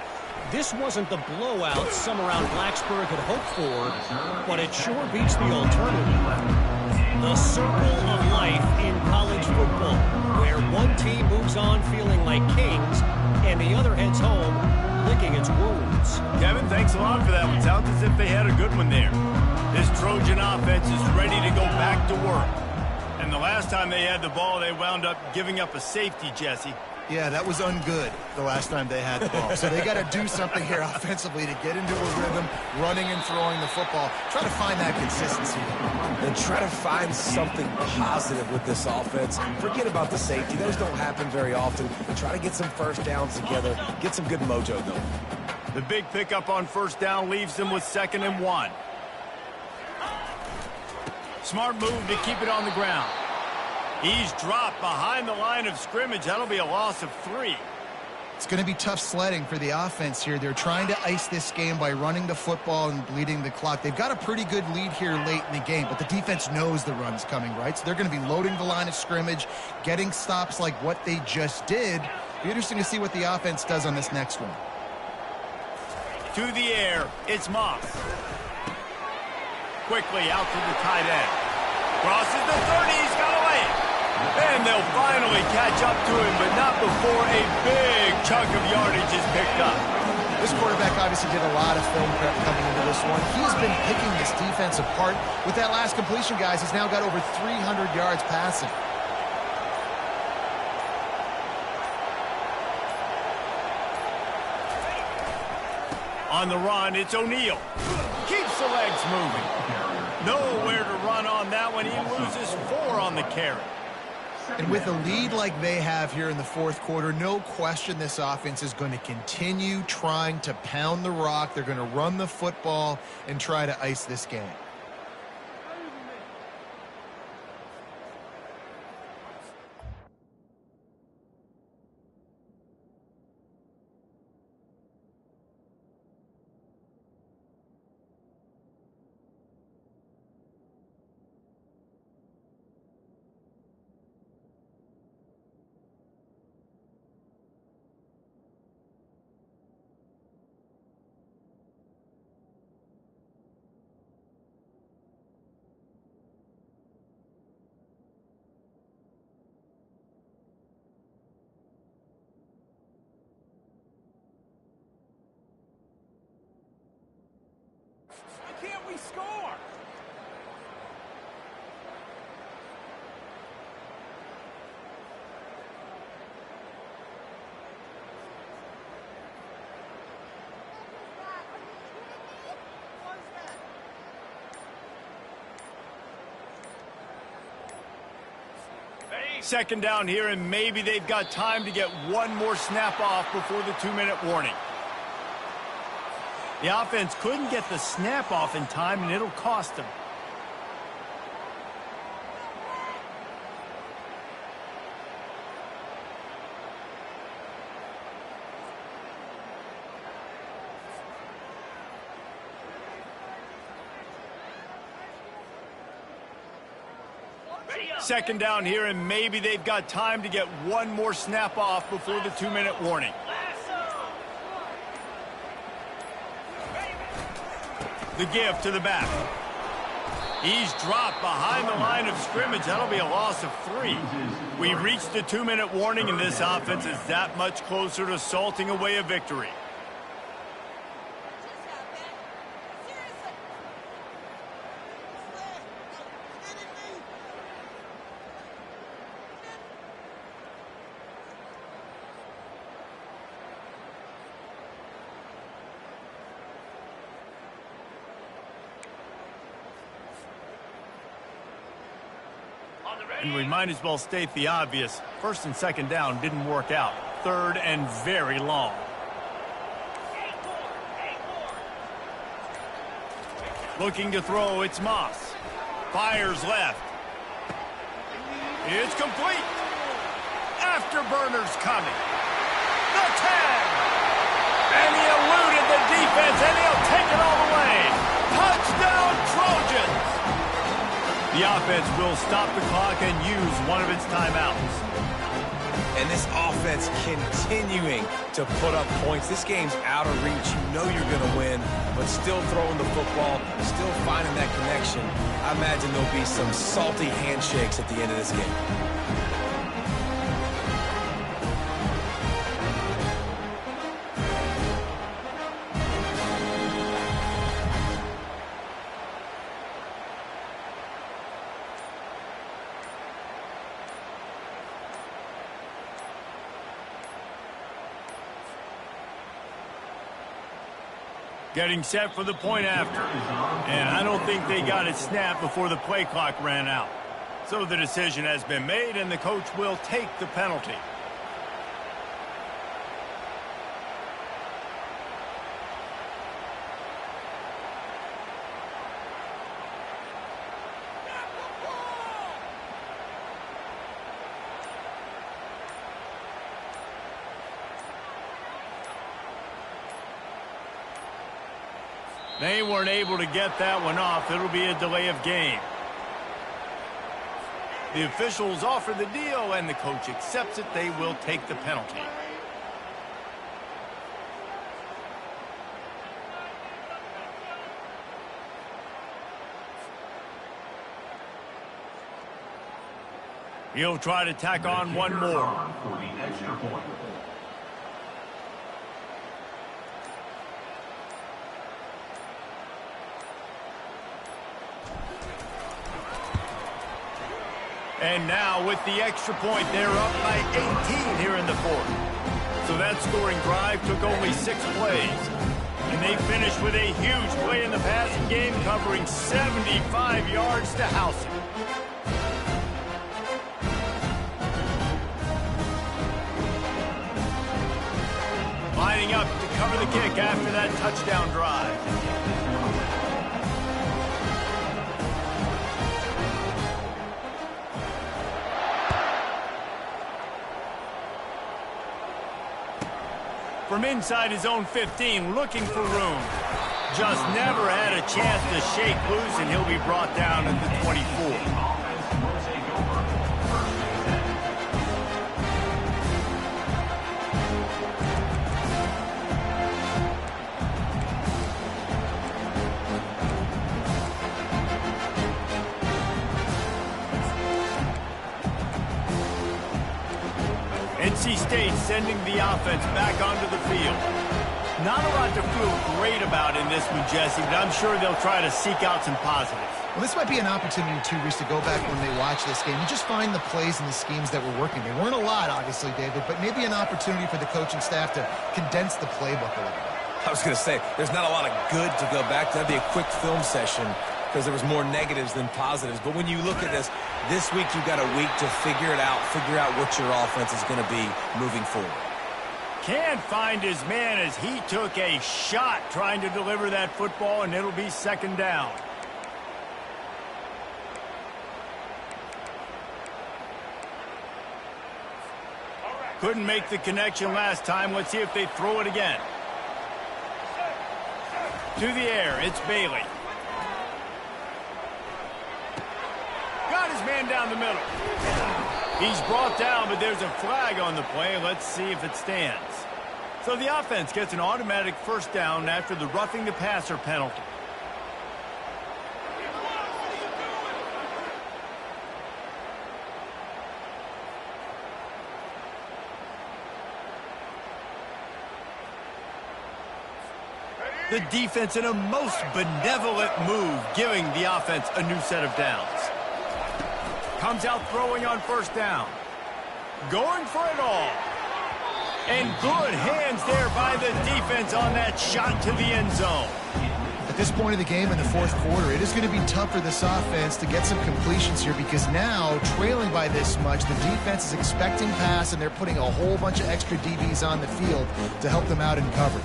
This wasn't the blowout some around Blacksburg had hoped for, but it sure beats the alternative. The circle of life in college football, where one team moves on feeling like kings, and the other heads home licking its wounds. Kevin, thanks a lot for that one. Sounds as if they had a good one there. This Trojan offense is ready to go back to work. And the last time they had the ball, they wound up giving up a safety, Jesse. Yeah, that was ungood the last time they had the ball. So they got to do something here offensively to get into a rhythm, running and throwing the football. Try to find that consistency. And try to find something positive with this offense. Forget about the safety. Those don't happen very often. Try to get some first downs together. Get some good mojo going. The big pickup on first down leaves them with 2nd and 1. Smart move to keep it on the ground. He's dropped behind the line of scrimmage. That'll be a loss of 3. It's going to be tough sledding for the offense here. They're trying to ice this game by running the football and bleeding the clock. They've got a pretty good lead here late in the game, but the defense knows the run's coming, right? So they're going to be loading the line of scrimmage, getting stops like what they just did. Be interesting to see what the offense does on this next one. To the air, it's Moss. Quickly out to the tight end. Crosses the 30, he's got away. And they'll finally catch up to him, but not before a big chunk of yardage is picked up. This quarterback obviously did a lot of film prep coming into this one. He's been picking this defense apart. With that last completion, guys, he's now got over 300 yards passing. On the run, it's O'Neal. Keeps the legs moving. Nowhere to run on that one. He loses 4 on the carry. And with a lead like they have here in the fourth quarter, no question this offense is going to continue trying to pound the rock. They're going to run the football and try to ice this game. Why can't we score? Second down here, and maybe they've got time to get one more snap off before the 2-minute warning. The offense couldn't get the snap off in time, and it'll cost them. Second down here, and maybe they've got time to get one more snap off before the 2-minute warning. The give to the back. He's dropped behind the line of scrimmage. That'll be a loss of 3. We've reached the 2-minute warning, and this offense is that much closer to salting away a victory. And we might as well state the obvious. First and second down didn't work out. Third and very long. Looking to throw, it's Moss. Fires left. It's complete. Afterburners coming. The tag. And he eluded the defense, and he'll take it all the way. Touchdown, Trojans. The offense will stop the clock and use one of its timeouts. And this offense continuing to put up points. This game's out of reach. You know you're going to win, but still throwing the football, still finding that connection. I imagine there'll be some salty handshakes at the end of this game. Getting set for the point after. And I don't think they got it snapped before the play clock ran out. So the decision has been made, and the coach will take the penalty. They weren't able to get that one off. It'll be a delay of game. The officials offer the deal, and the coach accepts it. They will take the penalty. He'll try to tack on one more. For the extra point. And now with the extra point, they're up by 18 here in the fourth. So that scoring drive took only 6 plays. And they finished with a huge play in the passing game, covering 75 yards to house it. Lining up to cover the kick after that touchdown drive. From inside his own 15, looking for room. Just never had a chance to shake loose, and he'll be brought down at the 24. NC State sending the offense back onto the field. Not a lot to feel great about in this one, Jesse, but I'm sure they'll try to seek out some positives. Well, this might be an opportunity, too, Reese, to go back when they watch this game and just find the plays and the schemes that were working. There weren't a lot, obviously, David, but maybe an opportunity for the coaching staff to condense the playbook a little bit. I was going to say, there's not a lot of good to go back to. That'd be a quick film session because there was more negatives than positives. But when you look at this week you've got a week to figure it out, figure out what your offense is going to be moving forward. Can't find his man as he took a shot trying to deliver that football, and it'll be second down. Couldn't make the connection last time. Let's see if they throw it again. To the air, it's Bailey. Got his man down the middle. He's brought down, but there's a flag on the play. Let's see if it stands. So the offense gets an automatic first down after the roughing the passer penalty. The defense in a most benevolent move, giving the offense a new set of downs. Comes out throwing on first down. Going for it all. And good hands there by the defense on that shot to the end zone. A At this point of the game in the fourth quarter, it is going to be tough for this offense to get some completions here because now, trailing by this much, the defense is expecting pass, and they're putting a whole bunch of extra DBs on the field to help them out in coverage.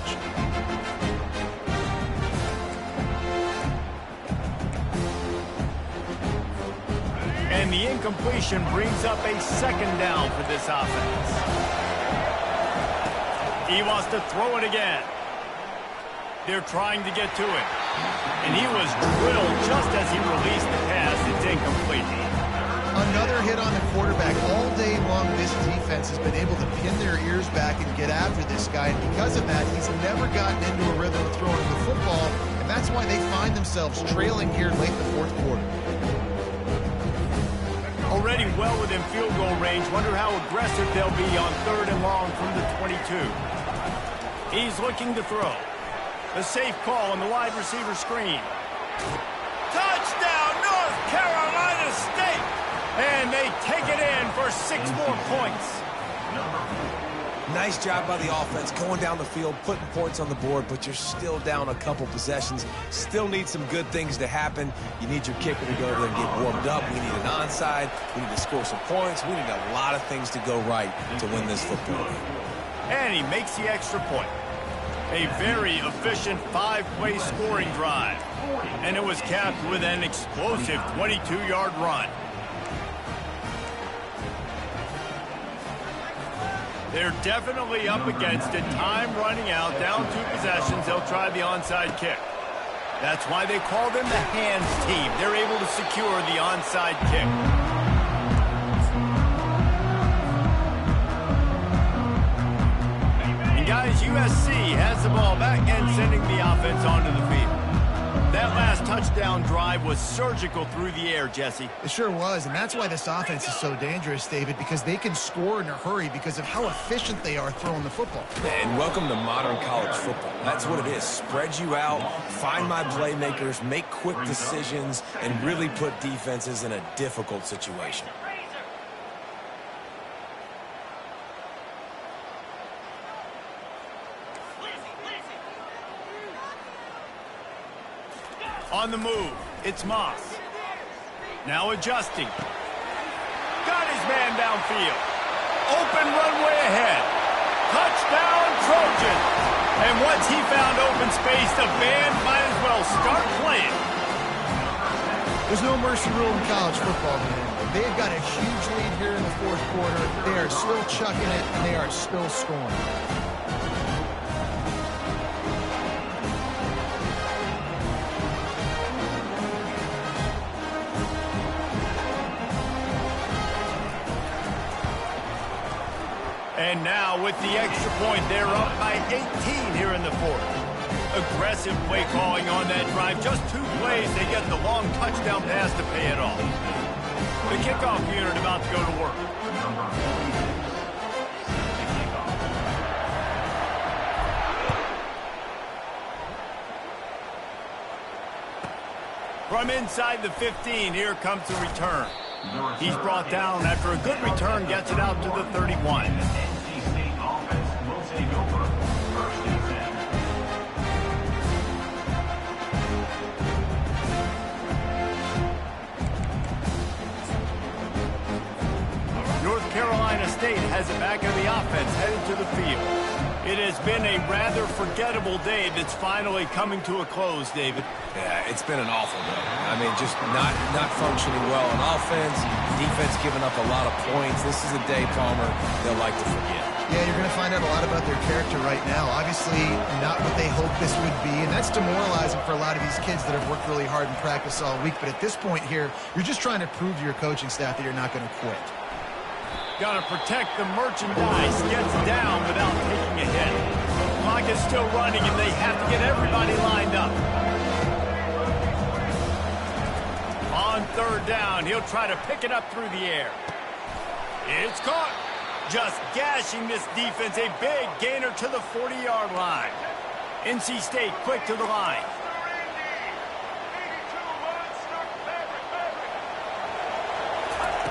And the incompletion brings up a second down for this offense. He wants to throw it again. They're trying to get to it. And he was drilled just as he released the pass. It's incomplete. Another hit on the quarterback. All day long, this defense has been able to pin their ears back and get after this guy. And because of that, he's never gotten into a rhythm of throwing the football. And that's why they find themselves trailing here late in the fourth quarter. Already well within field goal range. Wonder how aggressive they'll be on 3rd and long from the 22. He's looking to throw. A safe call on the wide receiver screen. Touchdown, North Carolina State! And they take it in for 6 more points. Nice job by the offense going down the field, putting points on the board, but you're still down a couple possessions. Still need some good things to happen. You need your kicker to go over there and get warmed up. We need an onside. We need to score some points. We need a lot of things to go right to win this football game. And he makes the extra point. A very efficient 5-play scoring drive. And it was capped with an explosive 22-yard run. They're definitely up against it. Time running out, down 2 possessions. They'll try the onside kick. That's why they call them the hands team. They're able to secure the onside kick. And guys, USC has the ball back and sending the offense onto the field. That last touchdown drive was surgical through the air, Jesse. It sure was, and that's why this offense is so dangerous, David, because they can score in a hurry because of how efficient they are throwing the football. And welcome to modern college football. That's what it is. Spread you out, find my playmakers, make quick decisions, and really put defenses in a difficult situation. On the move, it's Moss. Now adjusting. Got his man downfield. Open runway ahead. Touchdown, Trojan. And once he found open space, the band might as well start playing. There's no mercy rule in college football, man. They've got a huge lead here in the fourth quarter. They are still chucking it, and they are still scoring. And now with the extra point, they're up by 18 here in the fourth. Aggressive play calling on that drive. Just 2 plays, they get the long touchdown pass to pay it off. The kickoff unit about to go to work. From inside the 15, here comes the return. He's brought down after a good return, gets it out to the 31. North Carolina State has it back in the offense, headed to the field. It has been a rather forgettable day that's finally coming to a close, David. Yeah, it's been an awful day. I mean, just not functioning well on offense, defense giving up a lot of points. This is a day, Palmer, they'll like to forget. Yeah, you're going to find out a lot about their character right now. Obviously, not what they hoped this would be, and that's demoralizing for a lot of these kids that have worked really hard in practice all week. But at this point here, you're just trying to prove to your coaching staff that you're not going to quit. Got to protect the merchandise. Gets down without taking a hit. Clock is still running, and they have to get everybody lined up. On 3rd down, he'll try to pick it up through the air. It's caught. Just gashing this defense. A big gainer to the 40-yard line. NC State quick to the line.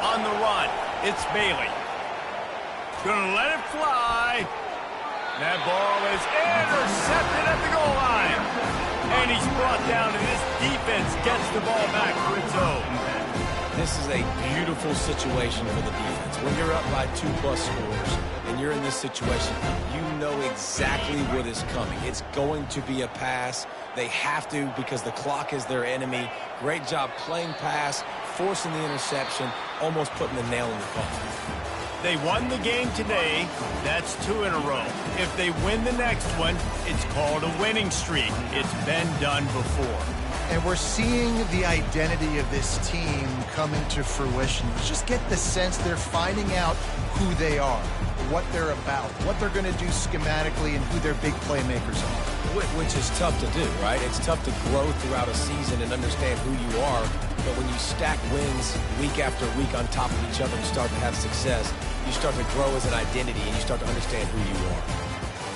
On the run, it's Bailey. Gonna let it fly. That ball is intercepted at the goal line. And he's brought down, and this defense gets the ball back for its own. This is a beautiful situation for the defense. When you're up by 2+ scores and you're in this situation, you know exactly what is coming. It's going to be a pass. They have to because the clock is their enemy. Great job playing pass, forcing the interception, almost putting the nail in the coffin. They won the game today. That's 2 in a row. If they win the next one, it's called a winning streak. It's been done before. And we're seeing the identity of this team come into fruition. You just get the sense they're finding out who they are, what they're about, what they're going to do schematically, and who their big playmakers are. Which is tough to do, right? It's tough to grow throughout a season and understand who you are. But when you stack wins week after week on top of each other and start to have success, you start to grow as an identity and you start to understand who you are.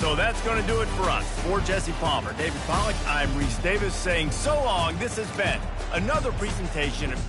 So that's going to do it for us. For Jesse Palmer, David Pollack, I'm Reese Davis saying so long. This has been another presentation of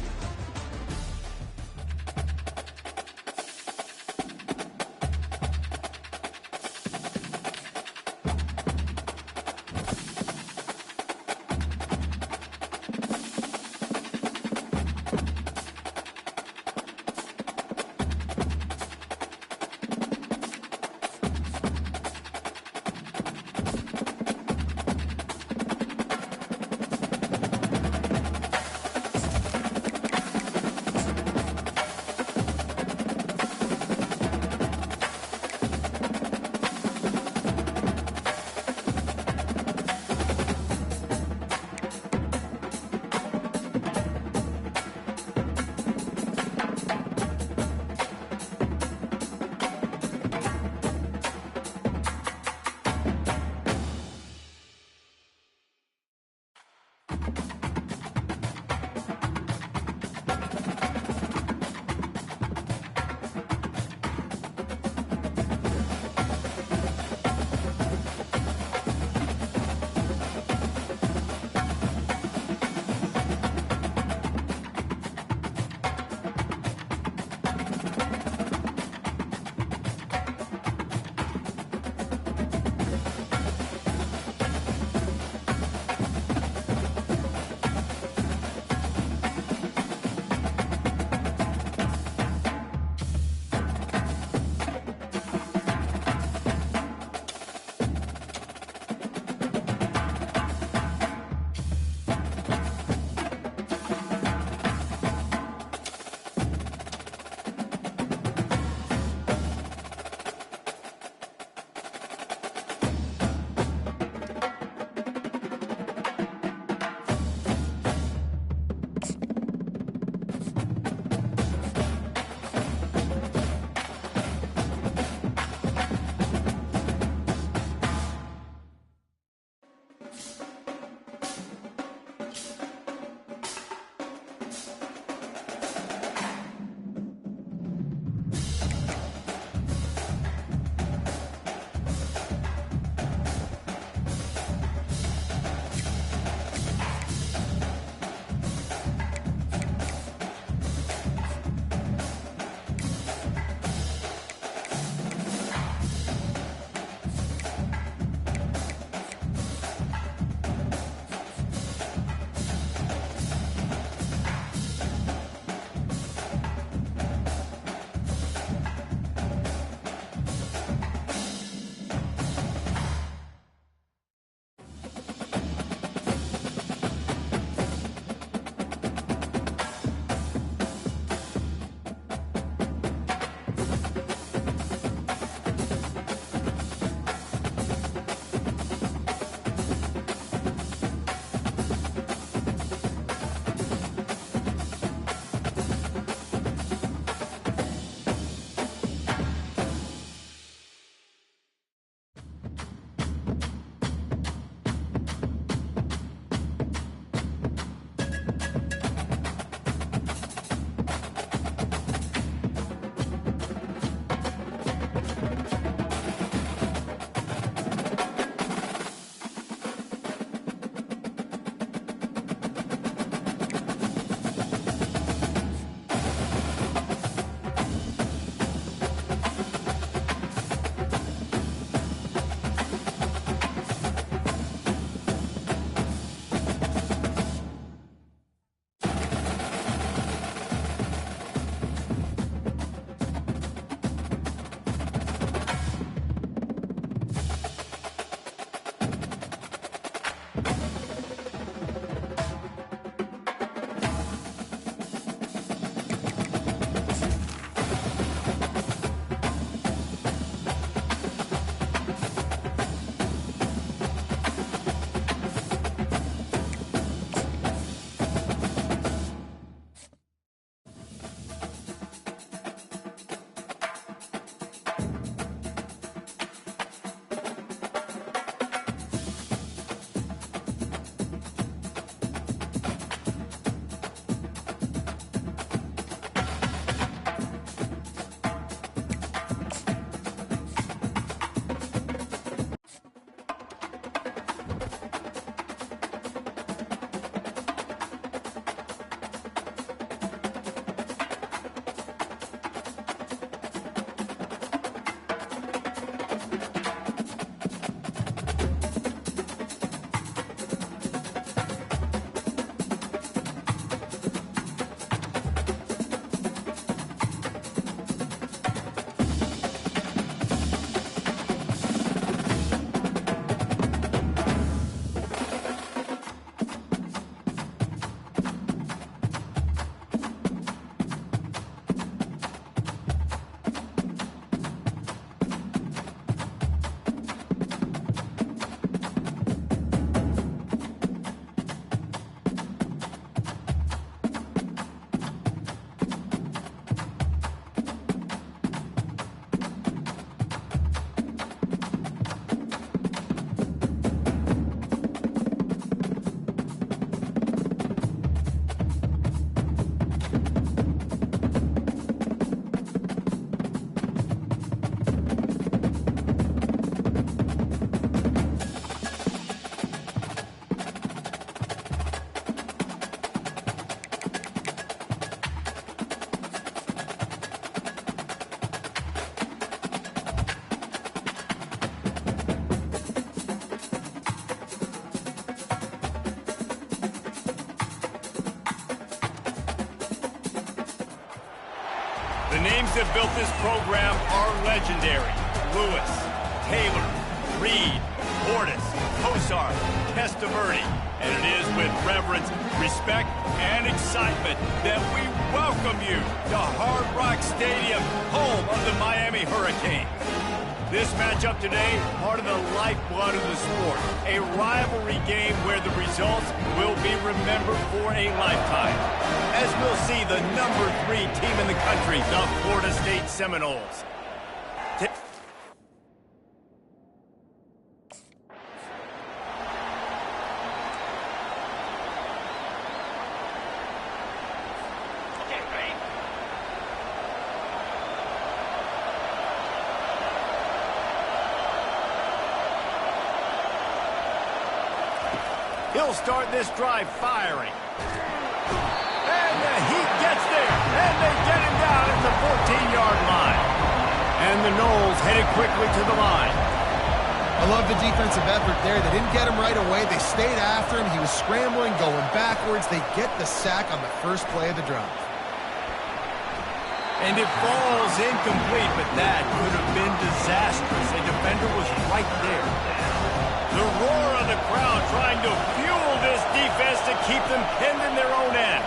The names that built this program are legendary. Lewis, Taylor, Reed, Portis, Kosar, Testaverde. And it is with reverence, respect, and excitement that we welcome you to Hard Rock Stadium, home of the Miami Hurricanes. This matchup today, part of the lifeblood of the sport. A rivalry game where the results will be remembered for a lifetime. As we'll see the number 3 team in the country, the Florida State Seminoles. He'll start this drive firing. And the heat gets there. And they get him down at the 14-yard line. And the Noles headed quickly to the line. I love the defensive effort there. They didn't get him right away. They stayed after him. He was scrambling, going backwards. They get the sack on the first play of the drive. And it falls incomplete, but that could have been disastrous. A defender was right there. The roar of the crowd trying to fuel this defense to keep them pinned in their own end.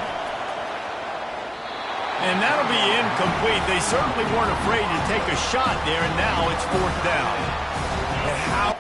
And that'll be incomplete. They certainly weren't afraid to take a shot there, and now it's 4th down. And how...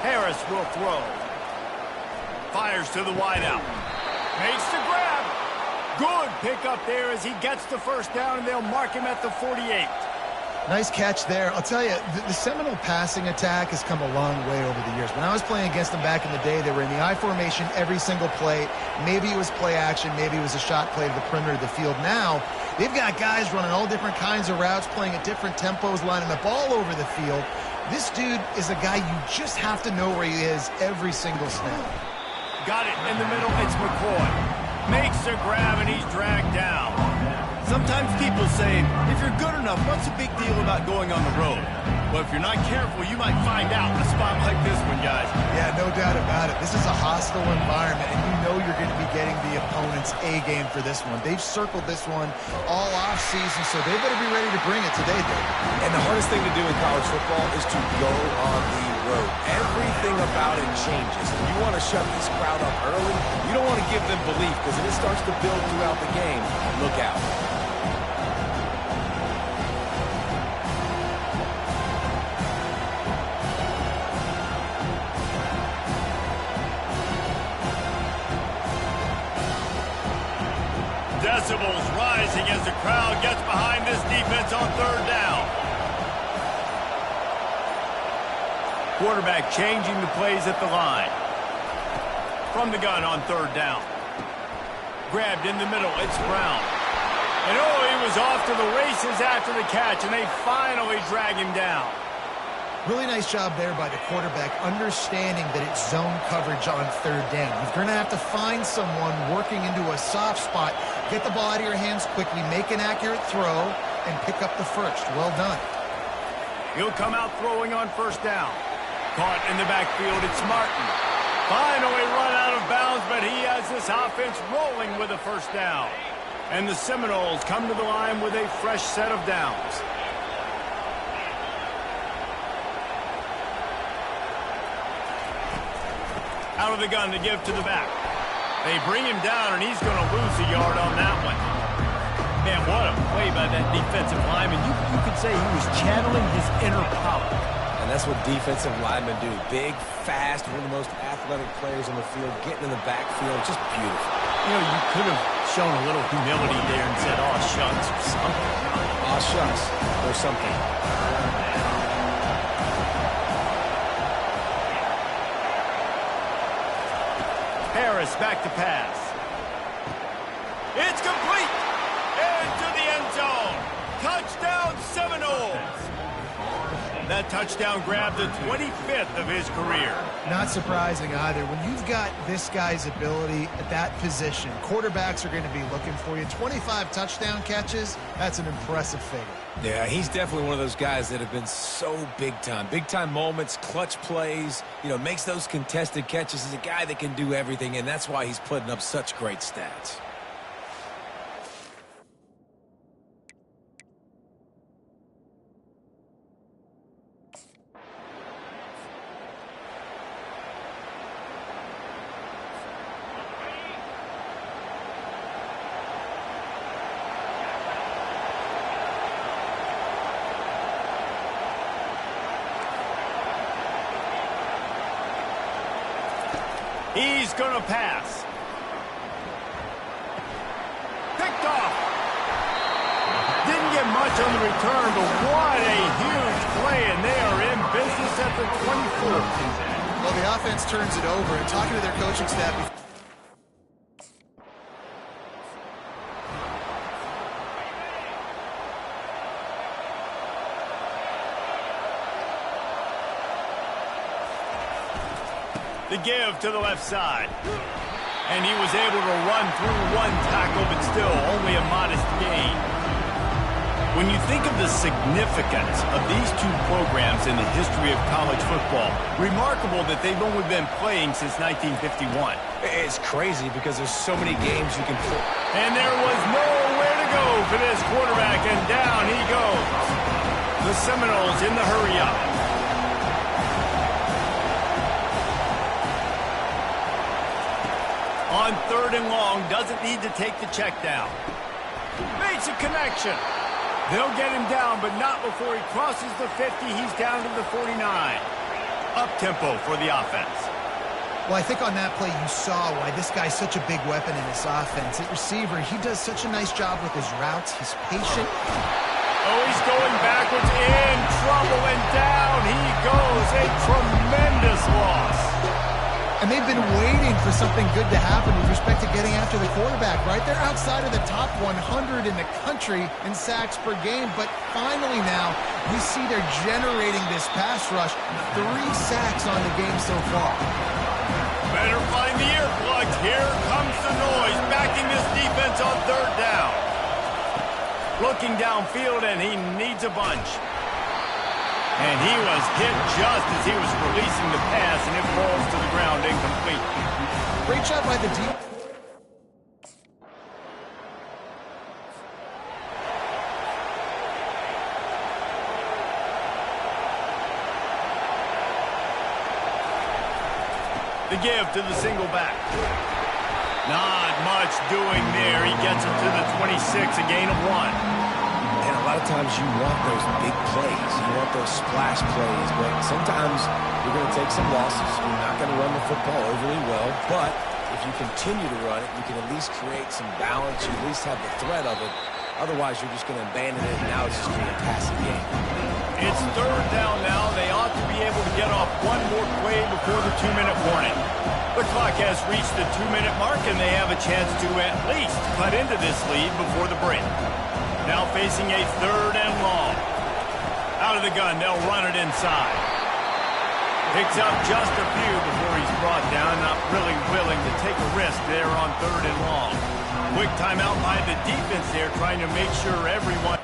Harris will throw. Fires to the wideout. Makes the grab. Good pickup there as he gets the first down, and they'll mark him at the 48. Nice catch there. I'll tell you, the Seminole passing attack has come a long way over the years. When I was playing against them back in the day, they were in the I formation every single play. Maybe it was play action. Maybe it was a shot play to the perimeter of the field. Now, they've got guys running all different kinds of routes, playing at different tempos, lining up all over the field. This dude is a guy you just have to know where he is every single snap. Got it in the middle. It's McCoy. Makes the grab, and he's dragged down. Sometimes people say, if you're good enough, what's the big deal about going on the road? Well, if you're not careful, you might find out in a spot like this one, guys. Yeah, no doubt about it. This is a hostile environment, and you know you're going to be getting the opponent's A game for this one. They've circled this one all offseason, so they better be ready to bring it today, Dave. And the hardest thing to do in college football is to go on the road. Everything about it changes. If you want to shut this crowd up early, you don't want to give them belief, because if it starts to build throughout the game, look out. Decibels rising as the crowd gets behind this defense on 3rd down. Quarterback changing the plays at the line. From the gun on 3rd down. Grabbed in the middle, it's Brown. And oh, he was off to the races after the catch, and they finally drag him down. Really nice job there by the quarterback, understanding that it's zone coverage on 3rd down. You're going to have to find someone working into a soft spot, get the ball out of your hands quickly, make an accurate throw, and pick up the first. Well done. He'll come out throwing on 1st down. Caught in the backfield, it's Martin. Finally run out of bounds, but he has this offense rolling with a 1st down. And the Seminoles come to the line with a fresh set of downs. Out of the gun to give to the back. They bring him down, and he's going to lose a yard on that one. Man, what a play by that defensive lineman. You could say he was channeling his inner power. And that's what defensive linemen do. Big, fast, one of the most athletic players on the field, getting in the backfield, just beautiful. You know, you could have shown a little humility there and said, "Oh, shucks," or something. Aw, shucks, or something. Harris back to pass. It's complete! Into the end zone! Touchdown Seminoles! That touchdown grabbed the 25th of his career. Not surprising either. When you've got this guy's ability at that position, quarterbacks are going to be looking for you. 25 touchdown catches, that's an impressive figure. Yeah, he's definitely one of those guys that have been so big time. Big time moments, clutch plays, you know, makes those contested catches. He's a guy that can do everything, and that's why he's putting up such great stats. He's going to pass. Picked off. Didn't get much on the return, but what a huge play, and they are in business at the 24. Well, the offense turns it over, and talking to their coaching staff, The give to the left side. And he was able to run through one tackle, but still only a modest gain. When you think of the significance of these two programs in the history of college football, remarkable that they've only been playing since 1951. It's crazy because there's so many games you can play. And there was nowhere to go for this quarterback, and down he goes. The Seminoles in the hurry-up. On 3rd and long, doesn't need to take the check down. Makes a connection. They'll get him down, but not before he crosses the 50. He's down to the 49. Up-tempo for the offense. well, I think on that play you saw why this guy's such a big weapon in this offense. At receiver, he does such a nice job with his routes. He's patient. Oh, he's going backwards, in trouble, and down he goes. A tremendous loss. And they've been waiting for something good to happen with respect to getting after the quarterback, right? They're outside of the top 100 in the country in sacks per game, but finally now we see they're generating this pass rush. 3 sacks on the game so far. Better find the earplugs. Here comes the noise, backing this defense on 3rd down. Looking downfield, and he needs a bunch. And he was hit just as he was releasing the pass, and it falls to the ground incomplete. Great job by the deep. The give to the single back. Not much doing there. He gets it to the 26, a gain of 1. And a lot of times you want those big plays. You want those splash plays. But sometimes you're going to take some losses. You're not going to run the football overly well. But if you continue to run it, you can at least create some balance. You at least have the threat of it. Otherwise, you're just going to abandon it, and now it's just going to be a passing game. It's 3rd down now. They ought to be able to get off one more play before the 2-minute warning. The clock has reached the 2-minute mark, and they have a chance to at least cut into this lead before the break. Now facing a 3rd and long. Out of the gun, they'll run it inside. Picks up just a few before he's brought down. Not really willing to take a risk there on 3rd and long. Quick timeout by the defense there, trying to make sure everyone...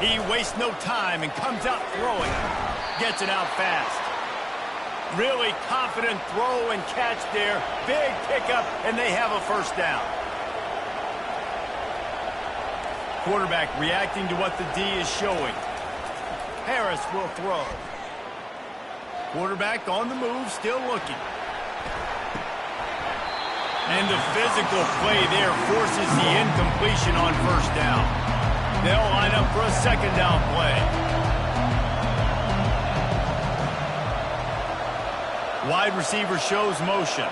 He wastes no time and comes out throwing. Gets it out fast. Really confident throw and catch there. Big pickup, and they have a first down. Quarterback reacting to what the D is showing. Harris will throw. Quarterback on the move, still looking. And the physical play there forces the incompletion on first down. They'll line up for a second down play. Wide receiver shows motion.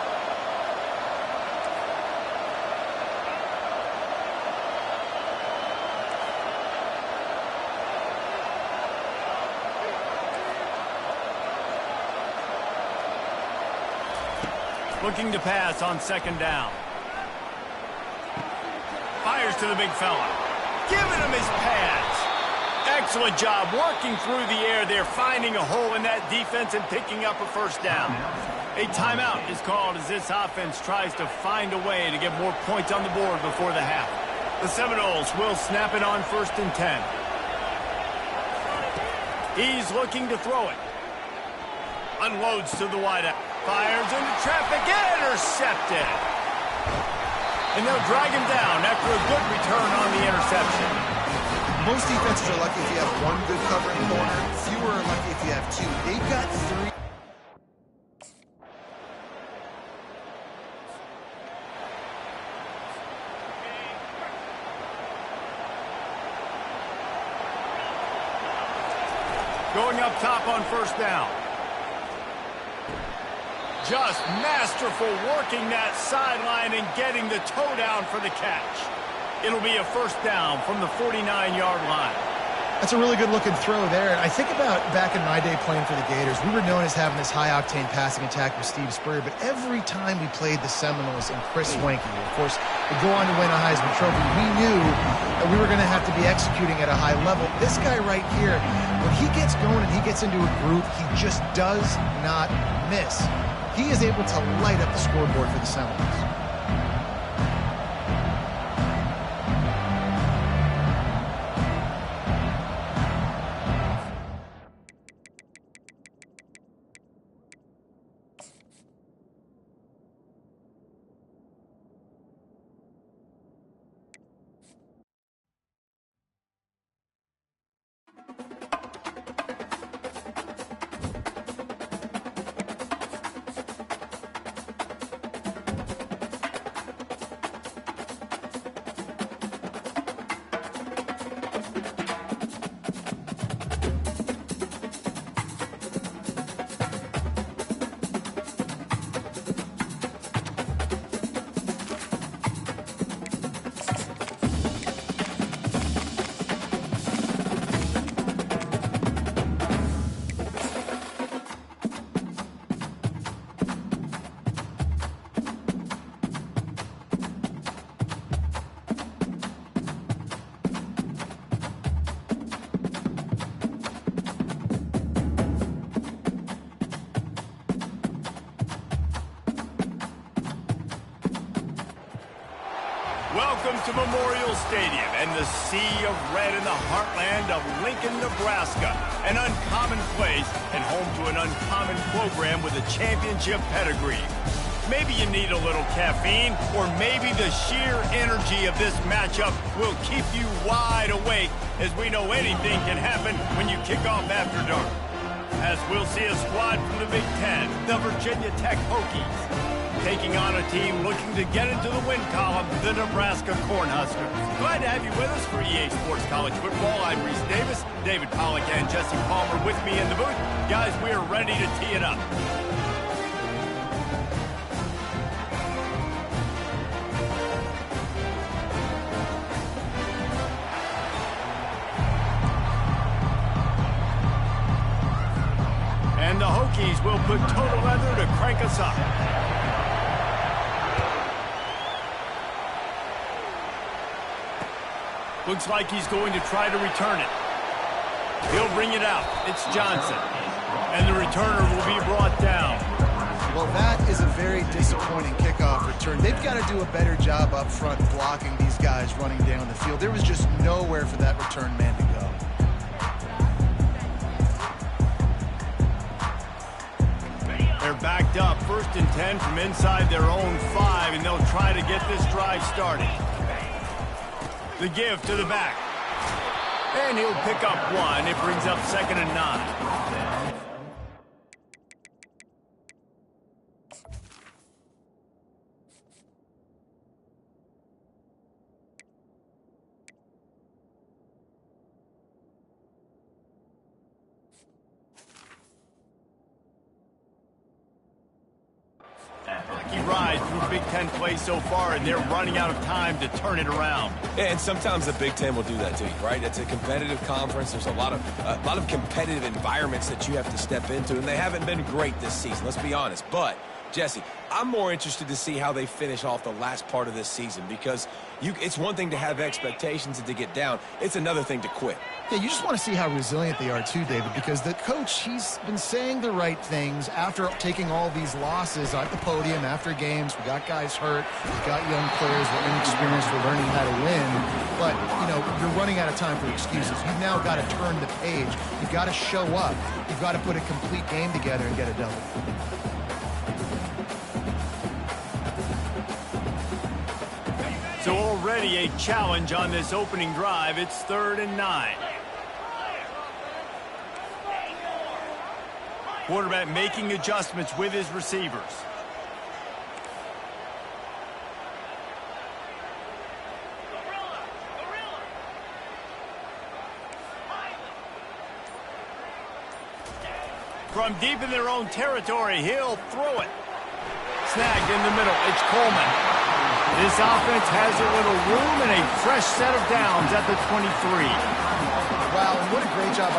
Looking to pass on second down. Fires to the big fella. Giving him his pads. Excellent job working through the air there, finding a hole in that defense and picking up a first down. A timeout is called as this offense tries to find a way to get more points on the board before the half. The Seminoles will snap it on 1st and 10. He's looking to throw it. Unloads to the wideout. Fires into traffic. Intercepted. And they'll drag him down after a good return on the interception. Most defenses are lucky if you have one good covering corner. Fewer are lucky if you have two. They've got three. Going up top on first down. Just masterful working that sideline and getting the toe down for the catch. It'll be a first down from the 49-yard line. That's a really good-looking throw there. I think about back in my day playing for the Gators, we were known as having this high-octane passing attack with Steve Spurrier, but every time we played the Seminoles and Chris Swanky, of course, would go on to win a Heisman Trophy, we knew that we were going to have to be executing at a high level. This guy right here, when he gets going and he gets into a groove, he just does not miss. He is able to light up the scoreboard for the Seminoles. Welcome to Memorial Stadium and the sea of red in the heartland of Lincoln, Nebraska. An uncommon place and home to an uncommon program with a championship pedigree. Maybe you need a little caffeine, or maybe the sheer energy of this matchup will keep you wide awake, as we know anything can happen when you kick off after dark. As we'll see a squad from the Big Ten, the Virginia Tech Hokies, taking on a team looking to get into the win column, the Nebraska Cornhuskers. Glad to have you with us for EA Sports College Football. I'm Reese Davis, David Pollack and Jesse Palmer with me in the booth. Guys, we are ready to tee it up. And the Hokies will put total leather to crank us up. Looks like he's going to try to return it. He'll bring it out. It's Johnson. And the returner will be brought down. Well, that is a very disappointing kickoff return. They've got to do a better job up front blocking these guys running down the field. There was just nowhere for that return man to go. Backed up, 1st and 10 from inside their own 5, and they'll try to get this drive started. The give to the back. And he'll pick up 1. It brings up 2nd and 9. Lucky ride through Big Ten play so far, and they're running out of time to turn it around. Yeah, and sometimes the Big Ten will do that to you, right? It's a competitive conference. There's a lot of competitive environments that you have to step into, and they haven't been great this season, let's be honest. But, Jesse, I'm more interested to see how they finish off the last part of this season, because it's one thing to have expectations and to get down. It's another thing to quit. Yeah, you just want to see how resilient they are too, David, because the coach, he's been saying the right things after taking all these losses at the podium after games. We got guys hurt. We got young players. We're inexperienced. We're learning how to win. But, you know, you're running out of time for excuses. You've now got to turn the page. You've got to show up. You've got to put a complete game together and get it done. So already a challenge on this opening drive. It's 3rd and 9. Quarterback making adjustments with his receivers. From deep in their own territory, he'll throw it. Snagged in the middle. It's Coleman. This offense has a little room and a fresh set of downs at the 23. Wow, and what a great job by